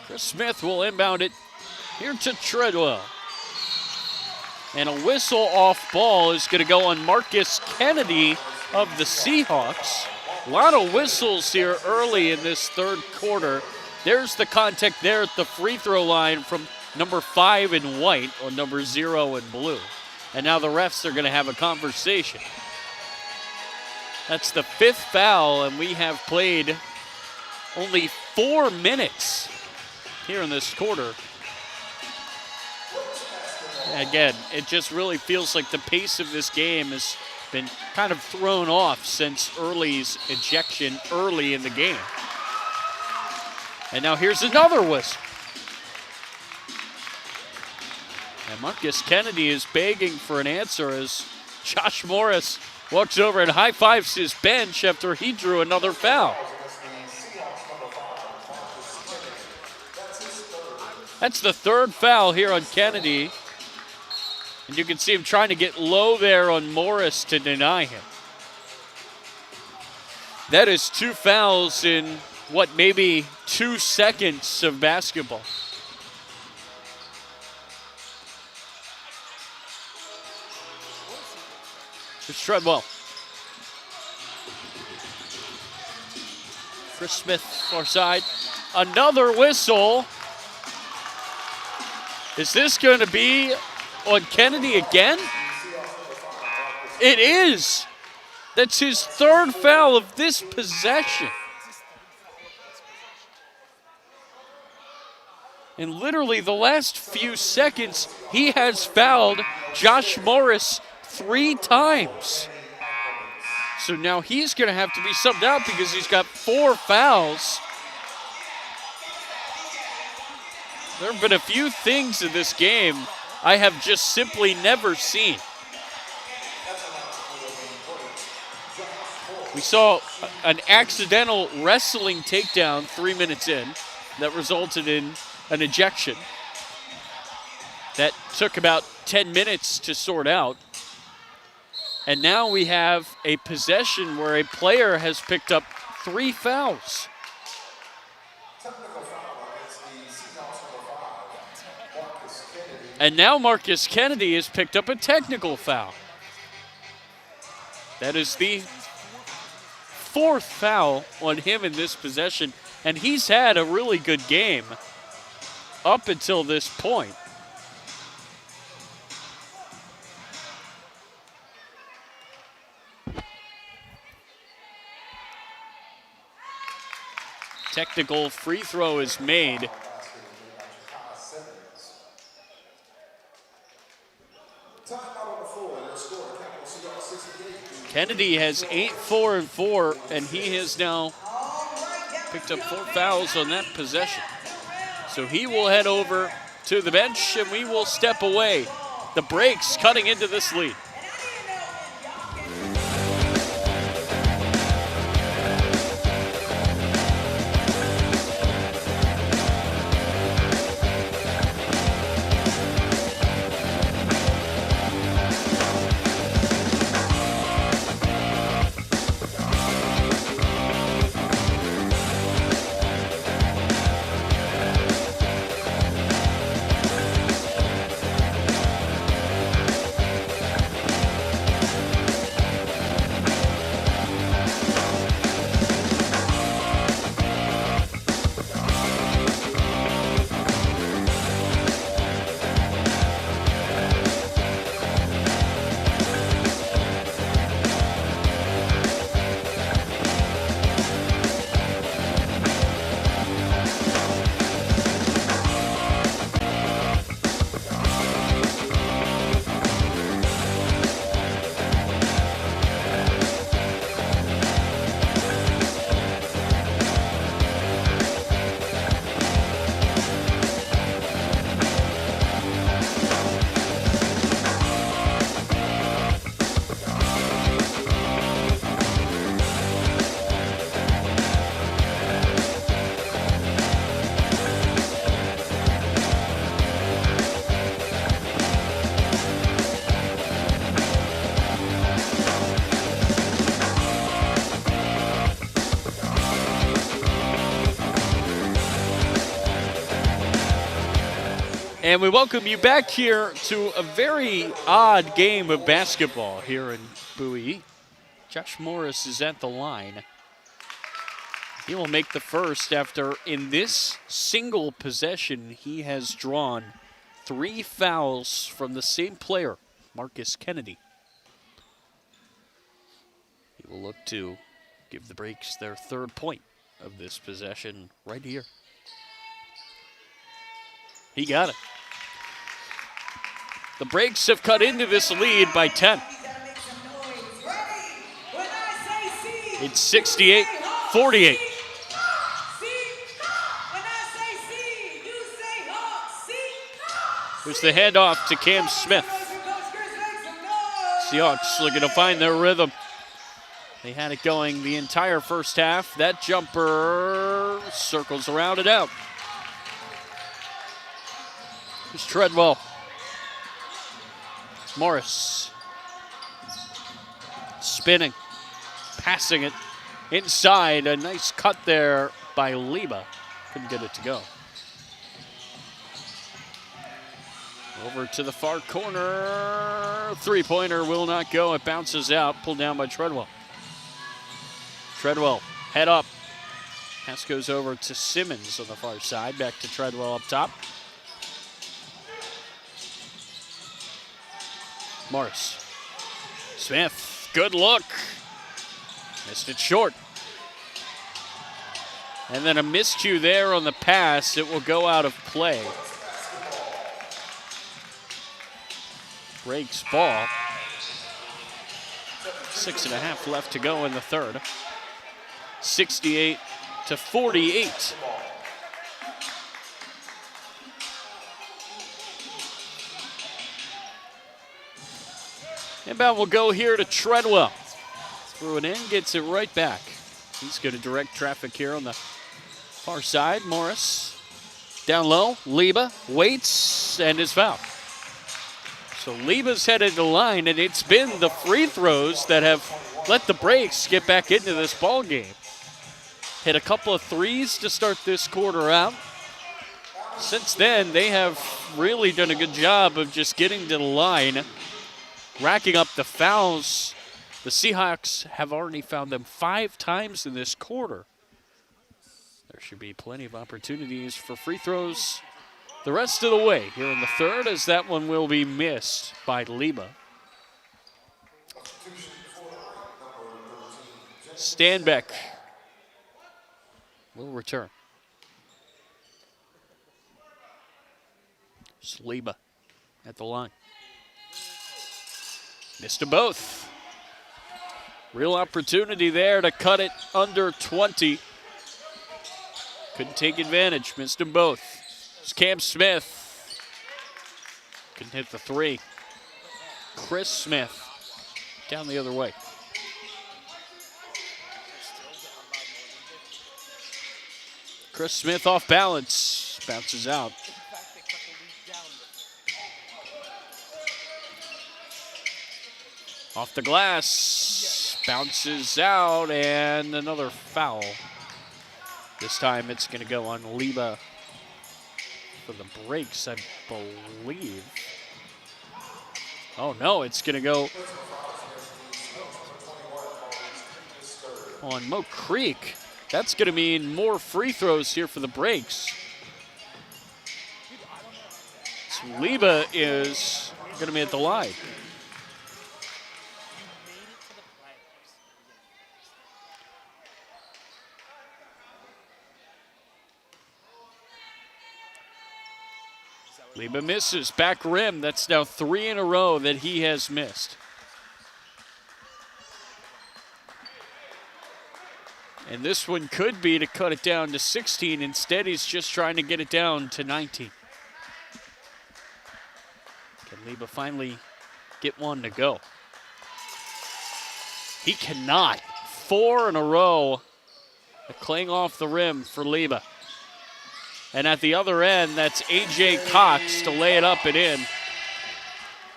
Chris Smith will inbound it here to Treadwell. And a whistle off ball is going to go on Marcus Kennedy of the Seahawks. A lot of whistles here early in this third quarter. There's the contact there at the free throw line from number 5 in white or number 0 in blue. And now the refs are going to have a conversation. That's the 5th foul, and we have played only 4 minutes here in this quarter. Again, it just really feels like the pace of this game has been kind of thrown off since Early's ejection early in the game. And now here's another whistle. And Marcus Kennedy is begging for an answer as Josh Morris walks over and high-fives his bench after he drew another foul. That's the 3rd foul here on Kennedy. And you can see him trying to get low there on Morris to deny him. That is 2 fouls in, what, maybe 2 seconds of basketball. Here's Treadwell. Chris Smith, far side. Another whistle. Is this going to be on Kennedy again? It is. That's his 3rd foul of this possession. In literally the last few seconds, he has fouled Josh Morris 3 times. So now he's going to have to be subbed out because he's got 4 fouls. There have been a few things in this game I have just simply never seen. We saw an accidental wrestling takedown 3 minutes in that resulted in an ejection. That took about 10 minutes to sort out. And now we have a possession where a player has picked up 3 fouls. And now Marcus Kennedy has picked up a technical foul. That is the 4th foul on him in this possession, and he's had a really good game up until this point. Technical free throw is made. Kennedy has 8, 4, and 4, and he has now picked up 4 fouls on that possession. So he will head over to the bench, and we will step away. The breaks cutting into this lead. And we welcome you back here to a very odd game of basketball here in Bowie. Josh Morris is at the line. He will make the first after, in this single possession, he has drawn 3 fouls from the same player, Marcus Kennedy. He will look to give the Breaks their 3rd point of this possession right here. He got it. The Breaks have cut into this lead by 10. It's 68-48. Here's the handoff to Cam Smith. Seahawks looking to find their rhythm. They had it going the entire first half. That jumper circles around and out. Here's Treadwell. Morris. Spinning. Passing it inside. A nice cut there by Liba. Couldn't get it to go. Over to the far corner. 3-pointer will not go. It bounces out. Pulled down by Treadwell. Treadwell, head up. Pass goes over to Simmons on the far side. Back to Treadwell up top. Morris. Smith, good look. Missed it short. And then a miscue there on the pass. It will go out of play. Breaks ball. 6.5 left to go in the third. 68-48. Inbound will go here to Treadwell. Threw it in, gets it right back. He's going to direct traffic here on the far side. Morris down low. Liba waits and is fouled. So Liba's headed to the line, and it's been the free throws that have let the Breaks get back into this ball game. Hit a couple of threes to start this quarter out. Since then, they have really done a good job of just getting to the line, racking up the fouls The Seahawks have already found them 5 times in this quarter. There should be plenty of opportunities for free throws the rest of the way here in the third, as that one will be missed by Liba. Stanbeck will return. Liba at the line. Missed them both. Real opportunity there to cut it under 20. Couldn't take advantage. Missed them both. It's Cam Smith. Couldn't hit the 3. Chris Smith down the other way. Chris Smith off balance. Bounces out. Off the glass, bounces out, and another foul. This time it's going to go on Liba for the breaks, I believe. Oh no, it's going to go on Mo Creek. That's going to mean more free throws here for the breaks. So Liba is going to be at the line. Liba misses, back rim. That's now 3 in a row that he has missed. And this one could be to cut it down to 16. Instead, he's just trying to get it down to 19. Can Liba finally get one to go? He cannot. 4 in a row. Clang off the rim for Liba. And at the other end, that's A.J. Cox to lay it up and in.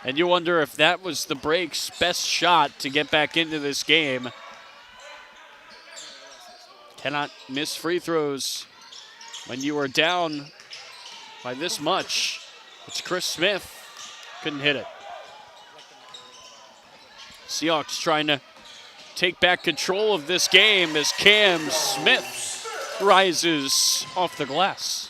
And you wonder if that was the break's best shot to get back into this game. Cannot miss free throws when you are down by this much. It's Chris Smith. Couldn't hit it. Seahawks trying to take back control of this game as Cam Smith rises off the glass.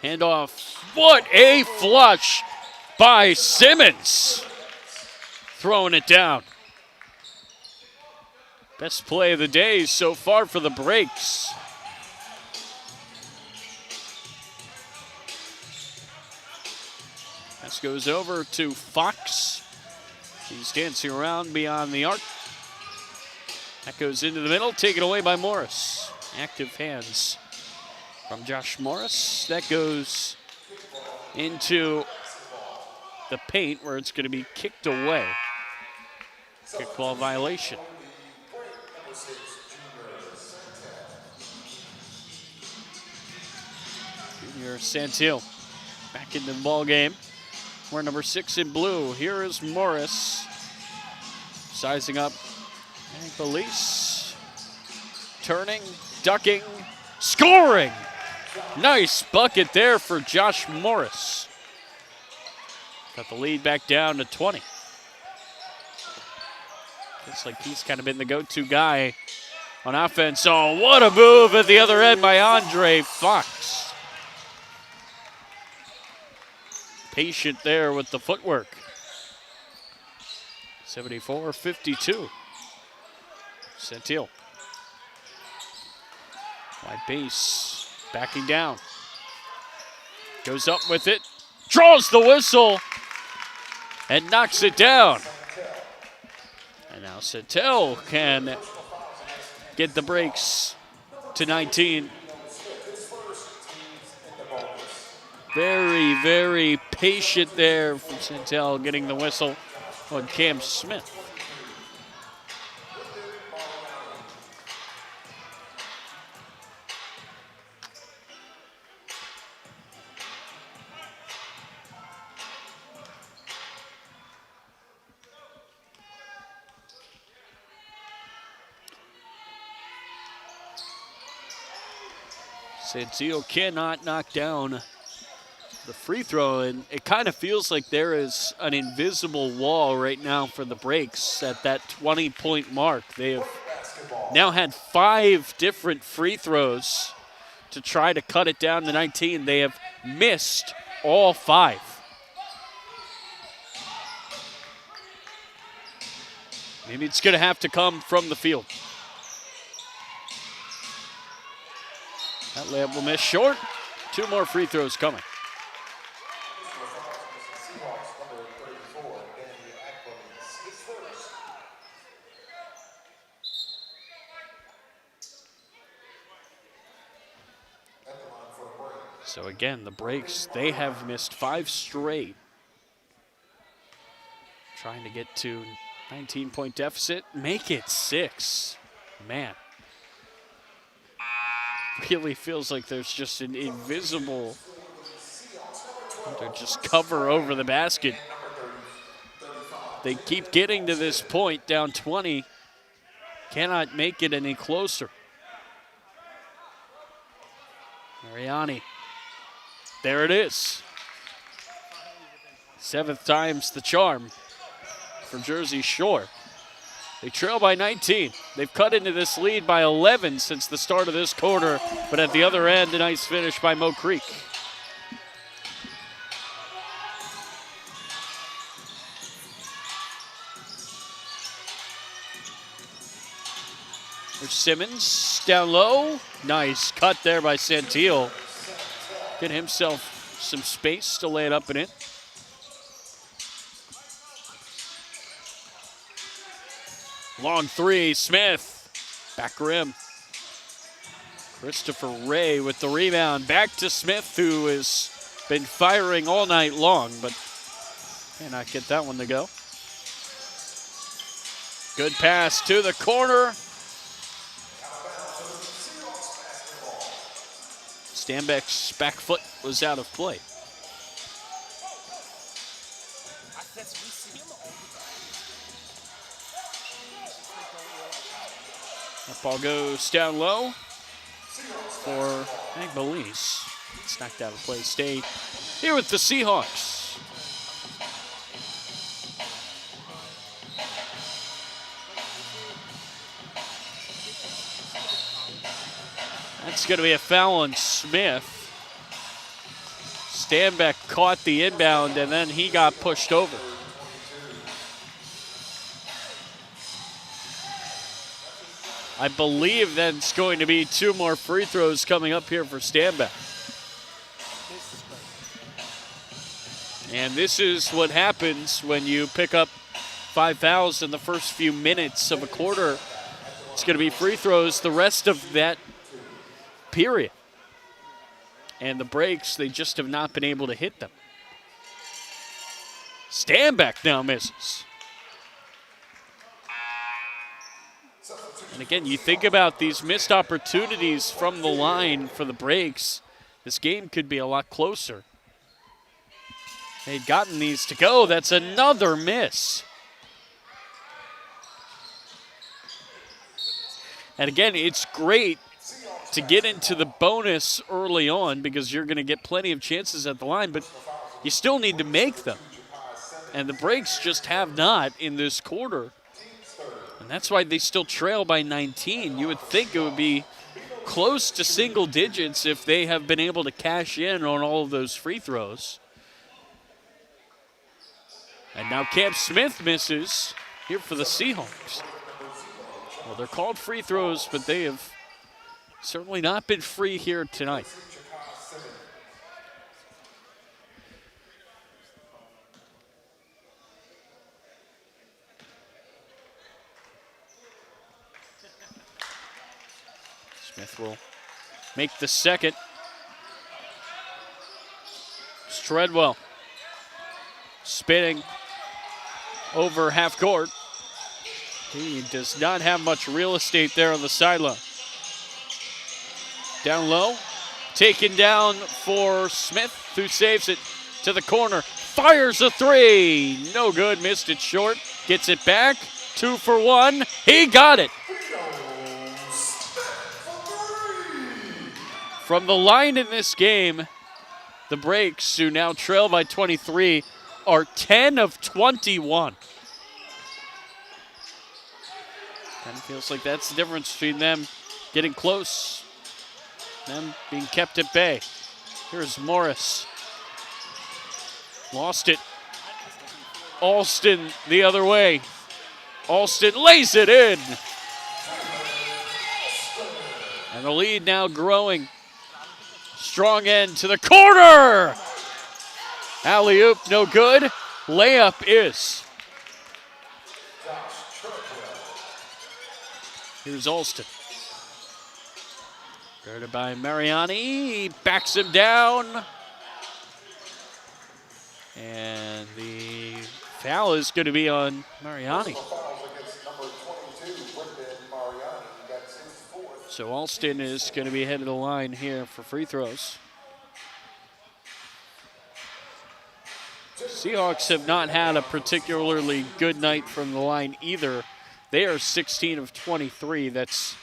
Handoff. What a flush by Simmons. Throwing it down. Best play of the day so far for the breaks. This goes over to Fox. He's dancing around beyond the arc. That goes into the middle, taken away by Morris. Active hands from Josh Morris. That goes into the paint where it's going to be kicked away. Kickball violation. Junior Santil back into the ball game. We're number 6 in blue. Here is Morris. Sizing up. And Belize. Turning, ducking, scoring. Nice bucket there for Josh Morris. Got the lead back down to 20. Looks like he's kind of been the go-to guy on offense. Oh, what a move at the other end by Andre Fox. Patient there with the footwork. 74-52. Santil. Wide base. Backing down. Goes up with it. Draws the whistle. And knocks it down. And now Santil can get the breaks to 19. Very, very patient there from Santil getting the whistle on Cam Smith. Santillo cannot knock down the free throw, and it kind of feels like there is an invisible wall right now for the Breaks at that 20-point mark. They have now had 5 different free throws to try to cut it down to 19. They have missed all 5. Maybe it's going to have to come from the field. That layup will miss short. 2 more free throws coming. So again, the Breaks, they have missed 5 straight. Trying to get to 19-point deficit, make it 6. Man. Really feels like there's just an invisible, to just cover over the basket. They keep getting to this point, down 20. Cannot make it any closer. Mariani. There it is. 7th time's the charm for Jersey Shore. They trail by 19. They've cut into this lead by 11 since the start of this quarter, but at the other end, a nice finish by Mo Creek. There's Simmons down low. Nice cut there by Santillo. Get himself some space to lay it up and in. Long 3, Smith. Back rim. Christopher Ray with the rebound. Back to Smith, who has been firing all night long, but cannot get that one to go. Good pass to the corner. Stanbeck's back foot was out of play. That ball goes down low for, I think, Belize. It's knocked out of play. Stay here with the Seahawks. That's going to be a foul on Smith. Stanbeck caught the inbound, and then he got pushed over. I believe that's going to be 2 more free throws coming up here for Stanbeck. And this is what happens when you pick up 5 fouls in the first few minutes of a quarter. It's going to be free throws the rest of that period. And the Breaks, they just have not been able to hit them. Stanbeck now misses. And again, you think about these missed opportunities from the line for the Breaks. This game could be a lot closer. They'd gotten these to go. That's another miss. And again, it's great to get into the bonus early on because you're going to get plenty of chances at the line, but you still need to make them. And the Breaks just have not in this quarter. And that's why they still trail by 19. You would think it would be close to single digits if they have been able to cash in on all of those free throws. And now Cam Smith misses here for the Seahawks. Well, they're called free throws, but they have certainly not been free here tonight. Smith will make the second. It's Treadwell spinning over half court. He does not have much real estate there on the sideline. Down low, taken down for Smith, who saves it to the corner. Fires a 3, no good, missed it short. Gets it back, 2 for 1. He got it. From the line in this game, the Breaks, who now trail by 23, are 10 of 21. Kind of feels like that's the difference between them getting close, them being kept at bay. Here's Morris. Lost it. Alston the other way. Alston lays it in. And the lead now growing. Strong end to the corner. Alley-oop, no good. Layup is. Here's Alston. Guarded by Mariani. Backs him down. And the foul is going to be on Mariani. So Alston is going to be ahead of the line here for free throws. Seahawks have not had a particularly good night from the line either. They are 16 of 23. That's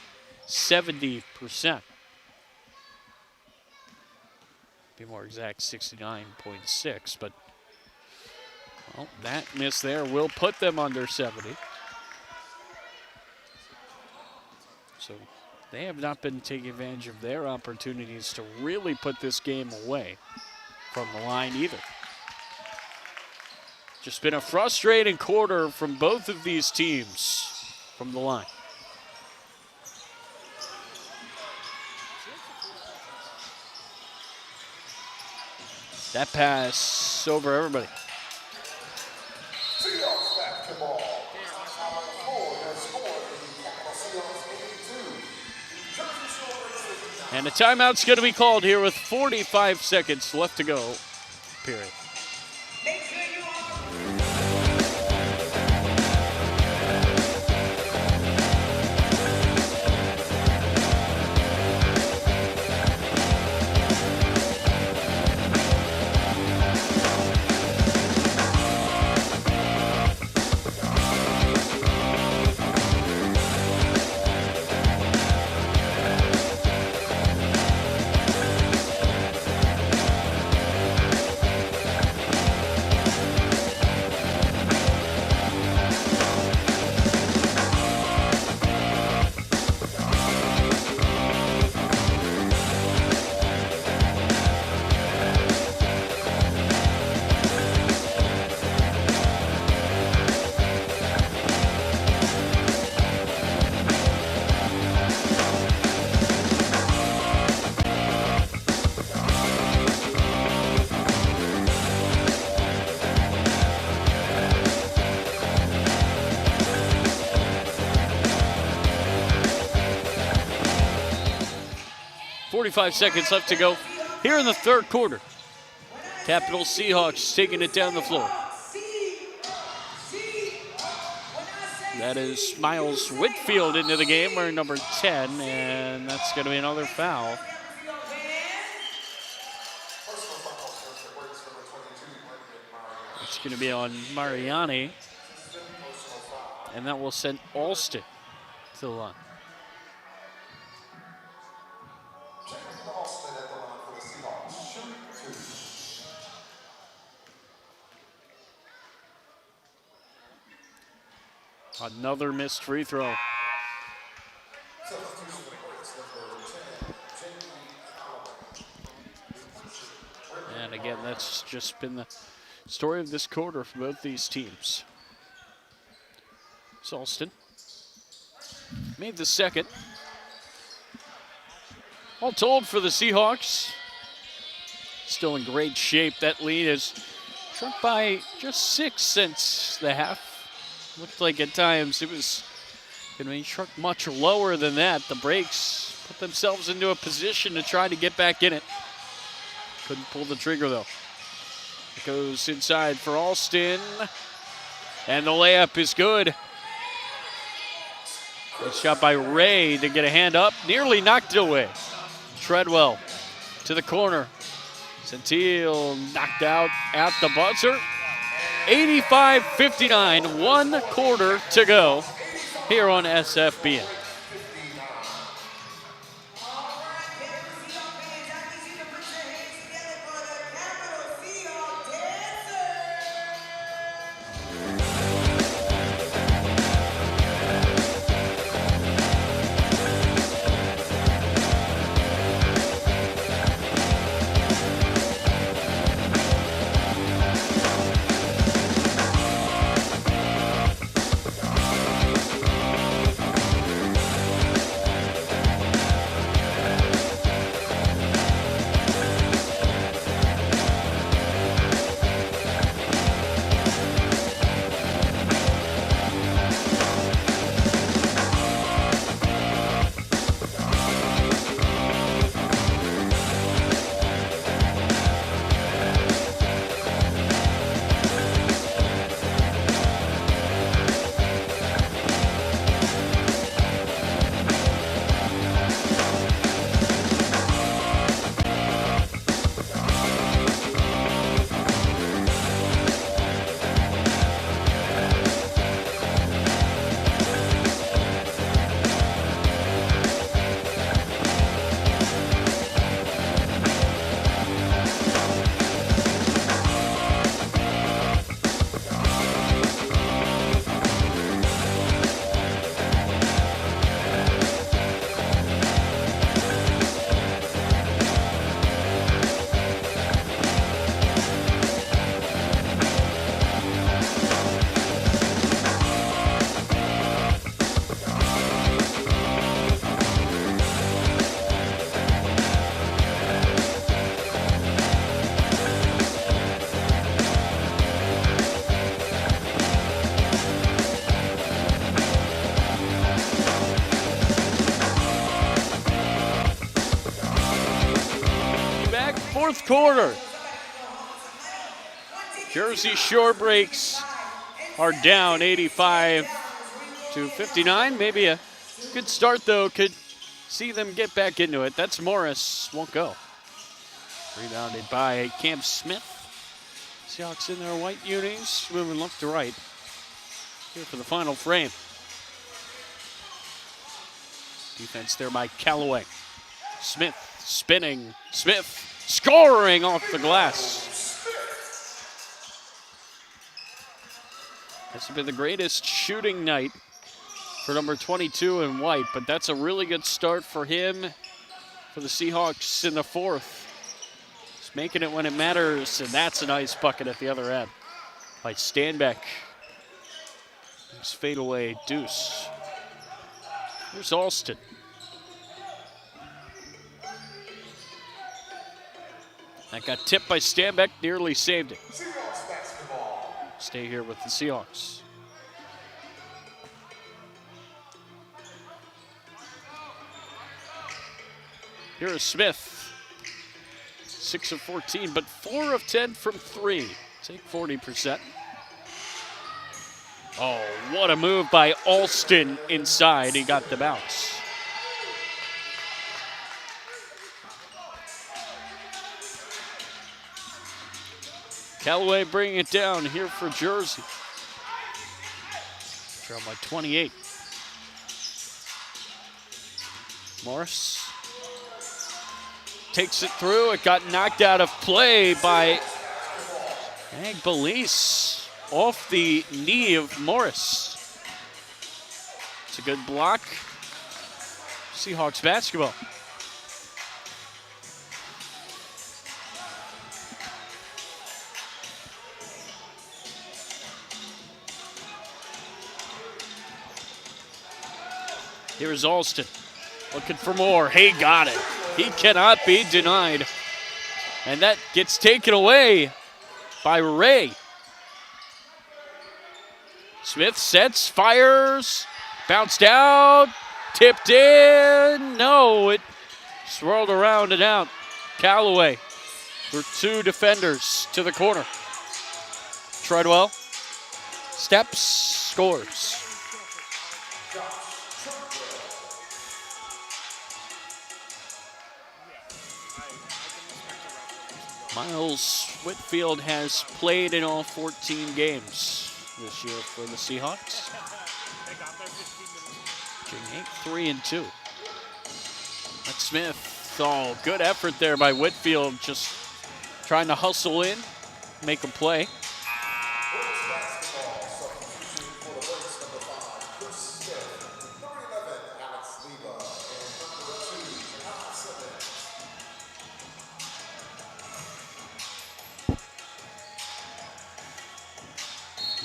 70%. Be more exact, 69.6. But, well, that miss there will put them under 70. So they have not been taking advantage of their opportunities to really put this game away from the line either. Just been a frustrating quarter from both of these teams from the line. That pass over everybody. Seahawks basketball. And a timeout's going to be called here with 45 seconds left to go, period. 45 seconds left to go here in the third quarter. Capital Seahawks taking it down the floor. That is Miles Whitfield into the game, wearing number 10, and that's going to be another foul. It's going to be on Mariani, and that will send Alston to the line. Another missed free throw. And again, that's just been the story of this quarter for both these teams. Alston made the second. All told for the Seahawks, still in great shape. That lead is shrunk by just 6 since the half. Looked like at times it was going to be shrunk much lower than that. The Breaks put themselves into a position to try to get back in it. Couldn't pull the trigger though. It goes inside for Alston, and the layup is good. Good shot by Ray to get a hand up, nearly knocked it away. Treadwell to the corner. Centil knocked out at the buzzer. 85-59, 1 quarter to go here on SFBN. Fourth quarter. Jersey Shore breaks are down 85-59. Maybe a good start, though. Could see them get back into it. That's Morris. Won't go. Rebounded by Cam Smith. Seahawks in their white unis, moving left to right. Here for the final frame. Defense there by Callaway. Smith spinning. Smith scoring off the glass. This has been the greatest shooting night for number 22 in white, but that's a really good start for him, for the Seahawks in the fourth. He's making it when it matters, and that's a nice bucket at the other end by Stanbeck. His fadeaway deuce. Here's Alston. That got tipped by Stanbeck, nearly saved it. Stay here with the Seahawks. Here is Smith. 6 of 14, but 4 of 10 from 3. Take 40%. Oh, what a move by Alston inside. He got the bounce. Callaway bringing it down here for Jersey. Trail by 28. Morris takes it through. It got knocked out of play by Agbalise off the knee of Morris. It's a good block. Seahawks basketball. Here's Alston, looking for more. He got it. He cannot be denied. And that gets taken away by Ray. Smith sets, fires, bounced out, tipped in. No, it swirled around and out. Callaway for 2 defenders to the corner. Treadwell steps, scores. Miles Whitfield has played in all 14 games this year for the Seahawks. 8-3-2. That's Smith. Oh, good effort there by Whitfield, just trying to hustle in, make a play.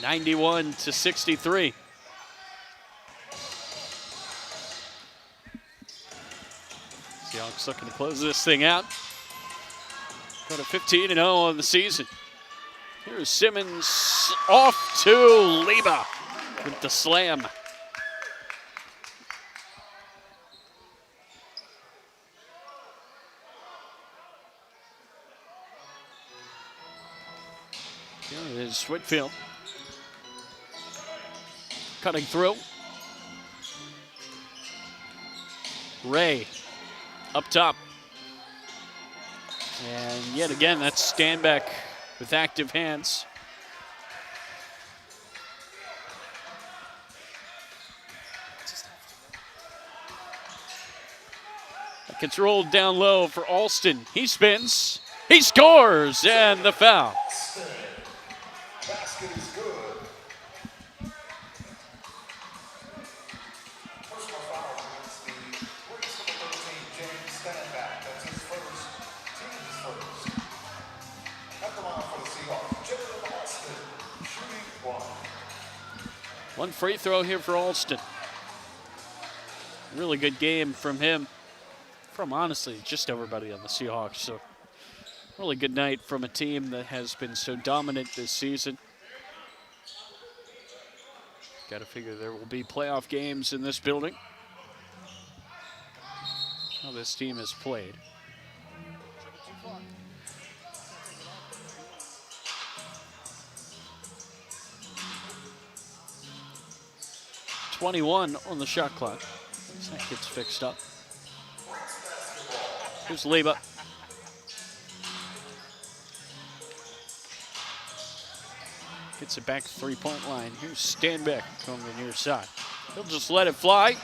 (91-63). Seahawks looking to close this thing out. Go to 15-0 on the season. Here's Simmons off to Leba with the slam. Here is Whitfield. Cutting through. Ray up top. And yet again, that's Stanbeck with active hands. That gets rolled down low for Alston. He spins, he scores, and the foul. Basket is good. One free throw here for Alston. Really good game from him. From honestly just everybody on the Seahawks. So really good night from a team that has been so dominant this season. Got to figure there will be playoff games in this building. How this team has played. 21 on the shot clock. So that gets fixed up. Here's Leba. Gets it back to 3-point line. Here's Stanbeck on the near side. He'll just let it fly.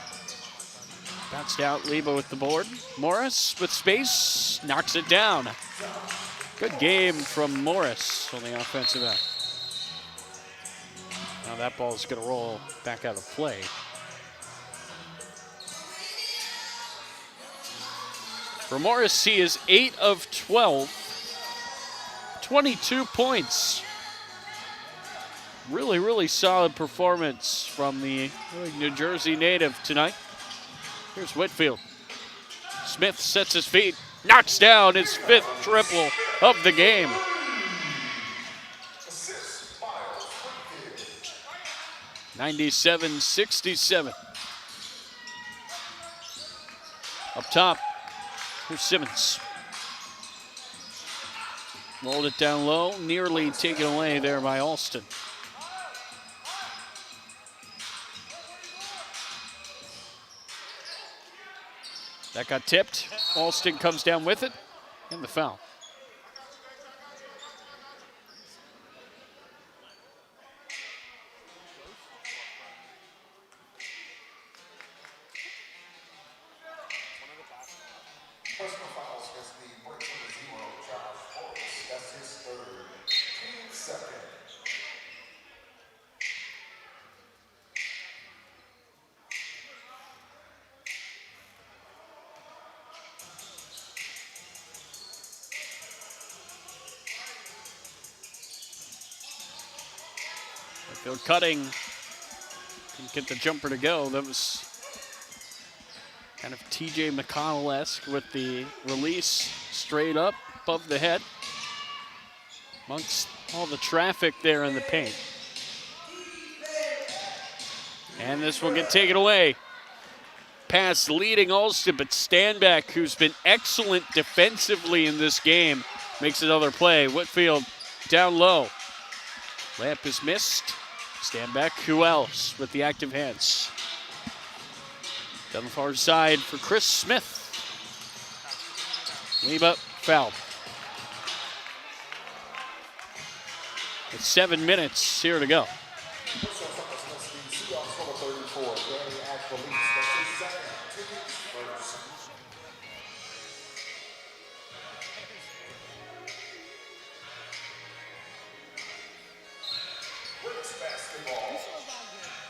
Bounced out, Leba with the board. Morris with space, knocks it down. Good game from Morris on the offensive end. Now that ball is going to roll back out of play. For Morris, he is 8 of 12, 22 points. Really, really solid performance from the New Jersey native tonight. Here's Whitfield. Smith sets his feet, knocks down his 5th triple of the game. (97-67). Up top, here's Simmons. Rolled it down low, nearly taken away there by Alston. That got tipped. Alston comes down with it, and the foul. Personal fouls as the break from the 0 Josh Morris. That's his 3rd, team 2nd. Whitfield cutting. Couldn't get the jumper to go. That was kind of TJ McConnell-esque with the release straight up above the head. Amongst all the traffic there in the paint. And this will get taken away. Pass leading Alston, but Stanback, who's been excellent defensively in this game, makes another play. Whitfield down low. Layup is missed. Stanback, who else with the active hands? Down the far side for Chris Smith. Leba foul. With 7 minutes here to go.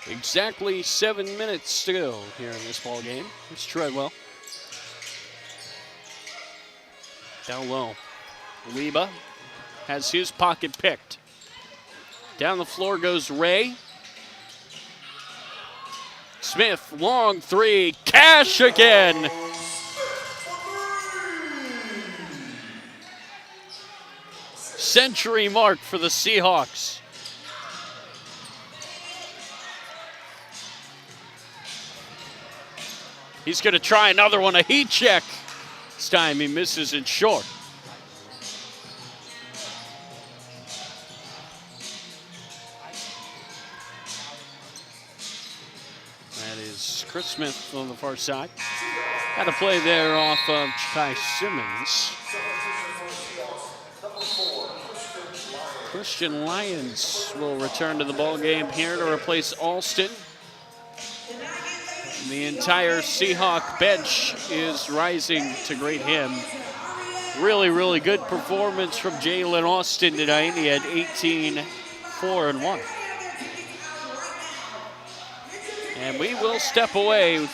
Exactly 7 minutes to go here in this ball game. It's Treadwell. Down low. Leba has his pocket picked. Down the floor goes Ray. Smith, long 3, cash again. Century mark for the Seahawks. He's going to try another one, a heat check. This time he misses it short. That is Chris Smith on the far side. Had a play there off of Kai Simmons. Christian Lyons will return to the ball game here to replace Alston. The entire Seahawk bench is rising to greet him. Really, really good performance from Jalen Austin tonight. He had 18, 4, and 1. And we will step away.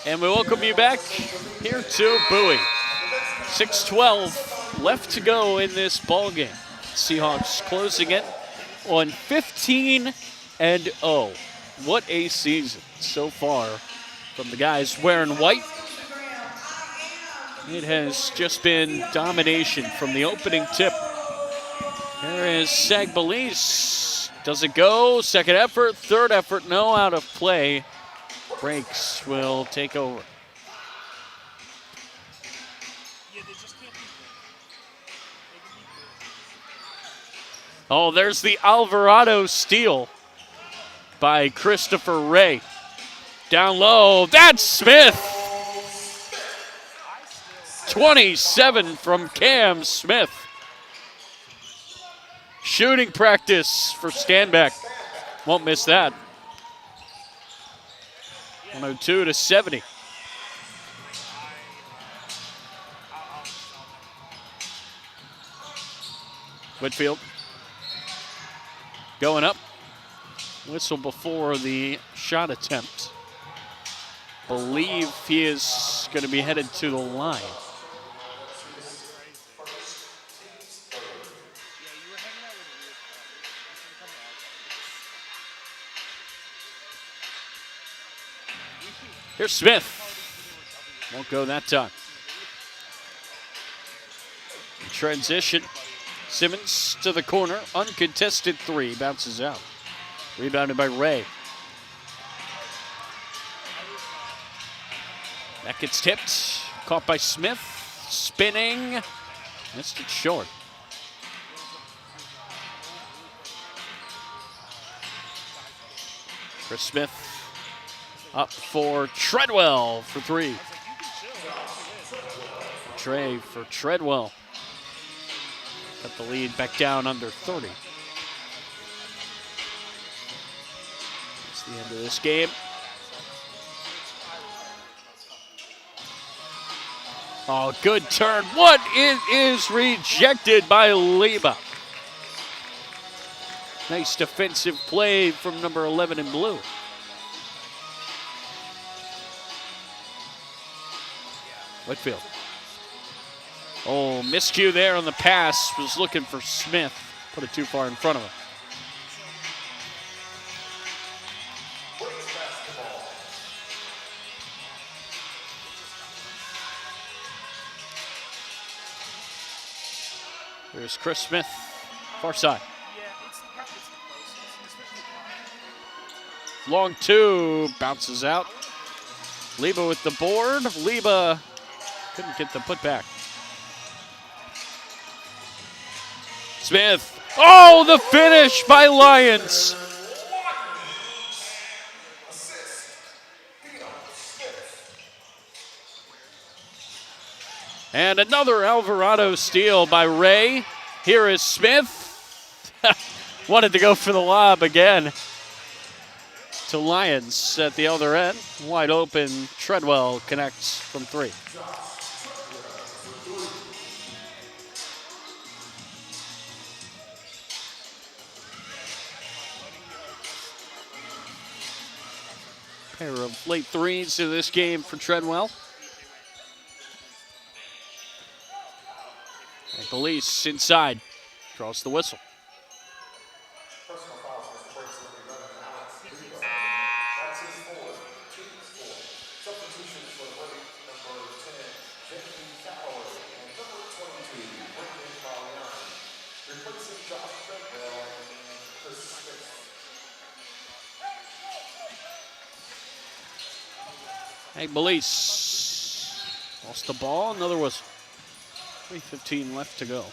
And we welcome you back here to Bowie. 6:12 left to go in this ball game. Seahawks closing it on 15-0. What a season so far from the guys wearing white. It has just been domination from the opening tip. Here is Sagbalis. Does it go? Second effort, third effort, no, out of play. Breaks will take over. Oh, there's the Alvarado steal by Christopher Ray. Down low, that's Smith. 27 from Cam Smith. Shooting practice for Stanback. Won't miss that. 102-70. Whitfield going up. Whistle before the shot attempt. Believe he is going to be headed to the line. Here's Smith. Won't go that time. Transition. Simmons to the corner. Uncontested three. Bounces out. Rebounded by Ray. That gets tipped. Caught by Smith. Spinning. Missed it short. Chris Smith up for Treadwell for three. Trey for Treadwell. Got the lead back down under 30. That's the end of this game. Oh, good turn. What? It is rejected by Leba. Nice defensive play from number 11 in blue. Whitfield. Oh, miscue there on the pass. Was looking for Smith. Put it too far in front of him. There's Chris Smith, far side. Long two, bounces out. Leba with the board. Leba couldn't get the putback. Smith. Oh, the finish by Lions. And another Alvarado steal by Ray. Here is Smith. Wanted to go for the lob again to Lions at the other end. Wide open. Treadwell connects from three. Pair of late threes in this game for Treadwell. And Police inside. Draws the whistle. Hey, Belize lost the ball, another whistle. 3:15 left to go.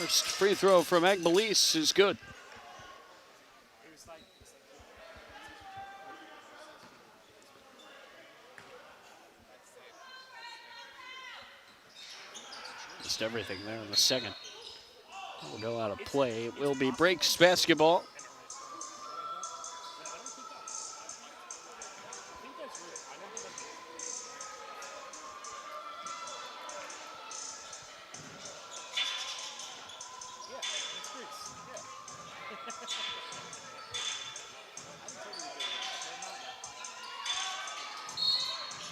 First free throw from Agbalis is good. Missed everything there in the second. Will go out of play. It will be Breaks basketball.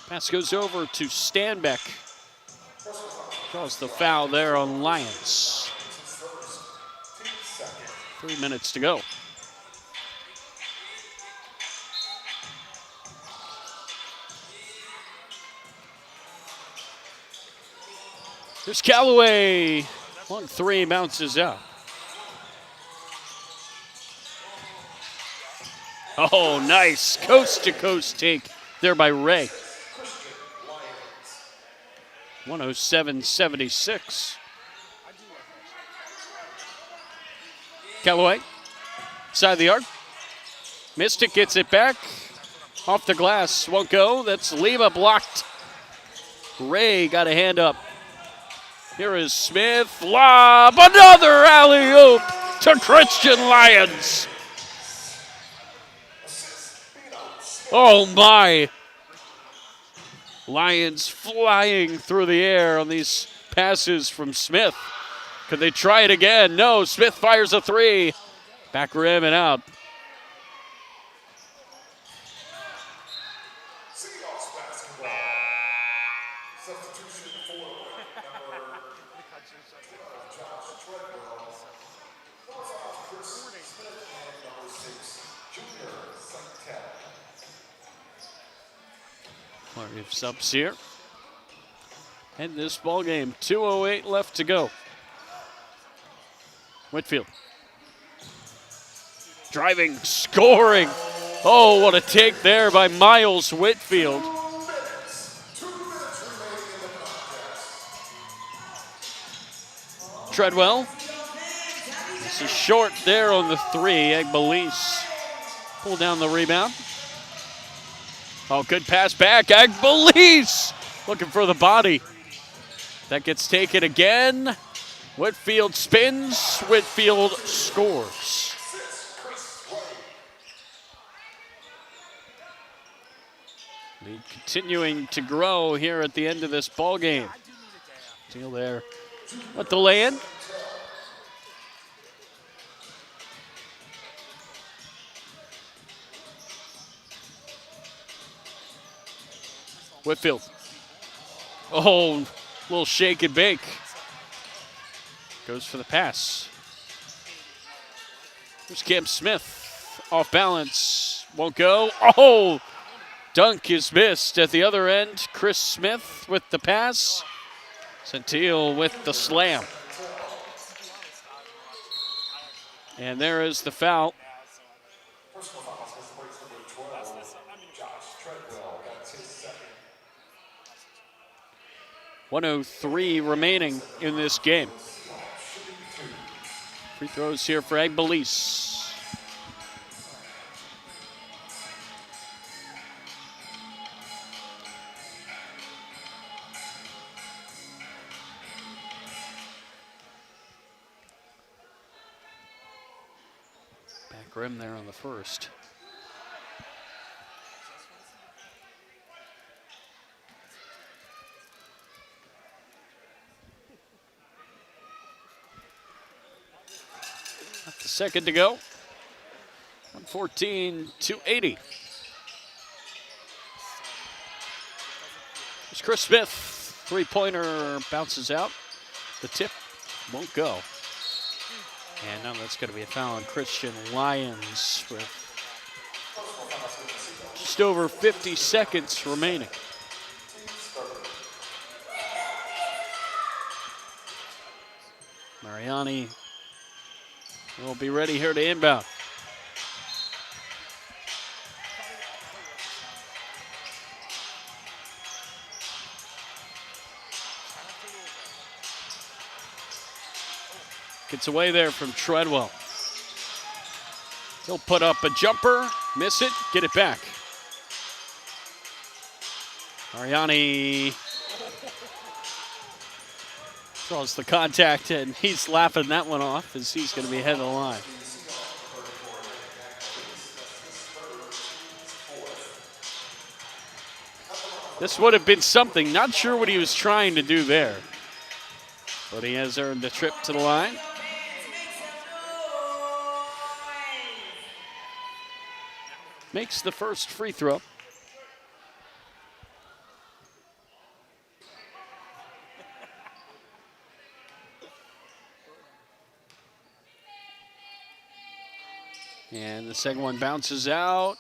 Pass goes over to Stanbeck. Draws the foul there on Lions. 3 minutes to go. There's Callaway. 1-3 bounces out. Oh, nice coast-to-coast take there by Ray. 107-76. Callaway, side of the arc. Missed it, gets it back. Off the glass, won't go. That's Lima blocked. Ray got a hand up. Here is Smith. Lob, another alley-oop to Christian Lyons. Oh my. Lions flying through the air on these passes from Smith. Could they try it again? No, Smith fires a three. Back rim and out. Seahawks basketball. Substitution for number Josh Treadwell. Chris Smith and number 6, Junior St. Flurry of subs here. And this ball game, 2:08 left to go. Whitfield. Driving, scoring. Oh, what a take there by Miles Whitfield. 2 minutes remaining in the contest. Treadwell. This is short there on the three. Agbalise pull down the rebound. Oh, good pass back. Agbalise looking for the body. That gets taken again. Whitfield spins. Whitfield scores. Lead continuing to grow here at the end of this ball game. Deal there. Let the lay in. Whitfield. Oh, little shake and bake. Goes for the pass. Here's Cam Smith. Off balance. Won't go. Oh! Dunk is missed at the other end. Chris Smith with the pass. Centil with the slam. And there is the foul. Personal foul is number 12, Josh Treadwell. That's his second. 1:03 remaining in this game. Free throws here for Agbalise. Back rim there on the first. Second to go. 114-80. There's Chris Smith. Three-pointer bounces out. The tip won't go. And now that's going to be a foul on Christian Lyons with just over 50 seconds remaining. Mariani will be ready here to inbound. Gets away there from Treadwell. He'll put up a jumper, miss it, get it back. Mariani Draws the contact, and he's laughing that one off as he's going to be ahead of the line. This would have been something. Not sure what he was trying to do there. But he has earned the trip to the line. Makes the first free throw. And the second one bounces out.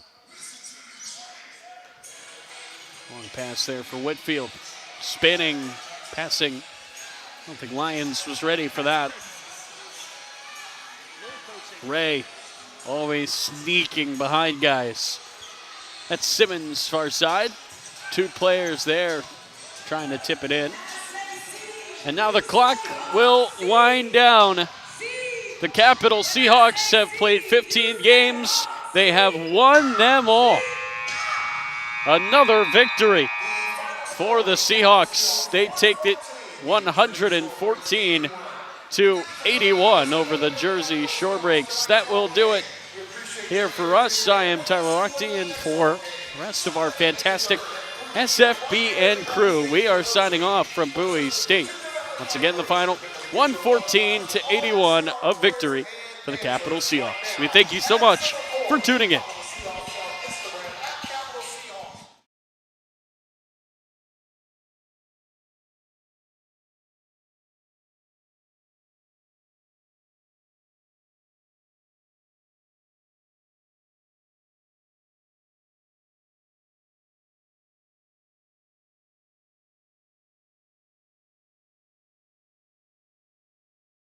Long pass there for Whitfield. Spinning, passing. I don't think Lyons was ready for that. Ray always sneaking behind guys. That's Simmons' far side. Two players there trying to tip it in. And now the clock will wind down. The Capital Seahawks have played 15 games. They have won them all. Another victory for the Seahawks. They take it 114-81 over the Jersey Shorebreaks. That will do it here for us. I am Tyler Lochte, and for the rest of our fantastic SFBN crew, we are signing off from Bowie State. Once again, the final 114-81, a victory for the Capital Seahawks. We thank you so much for tuning in.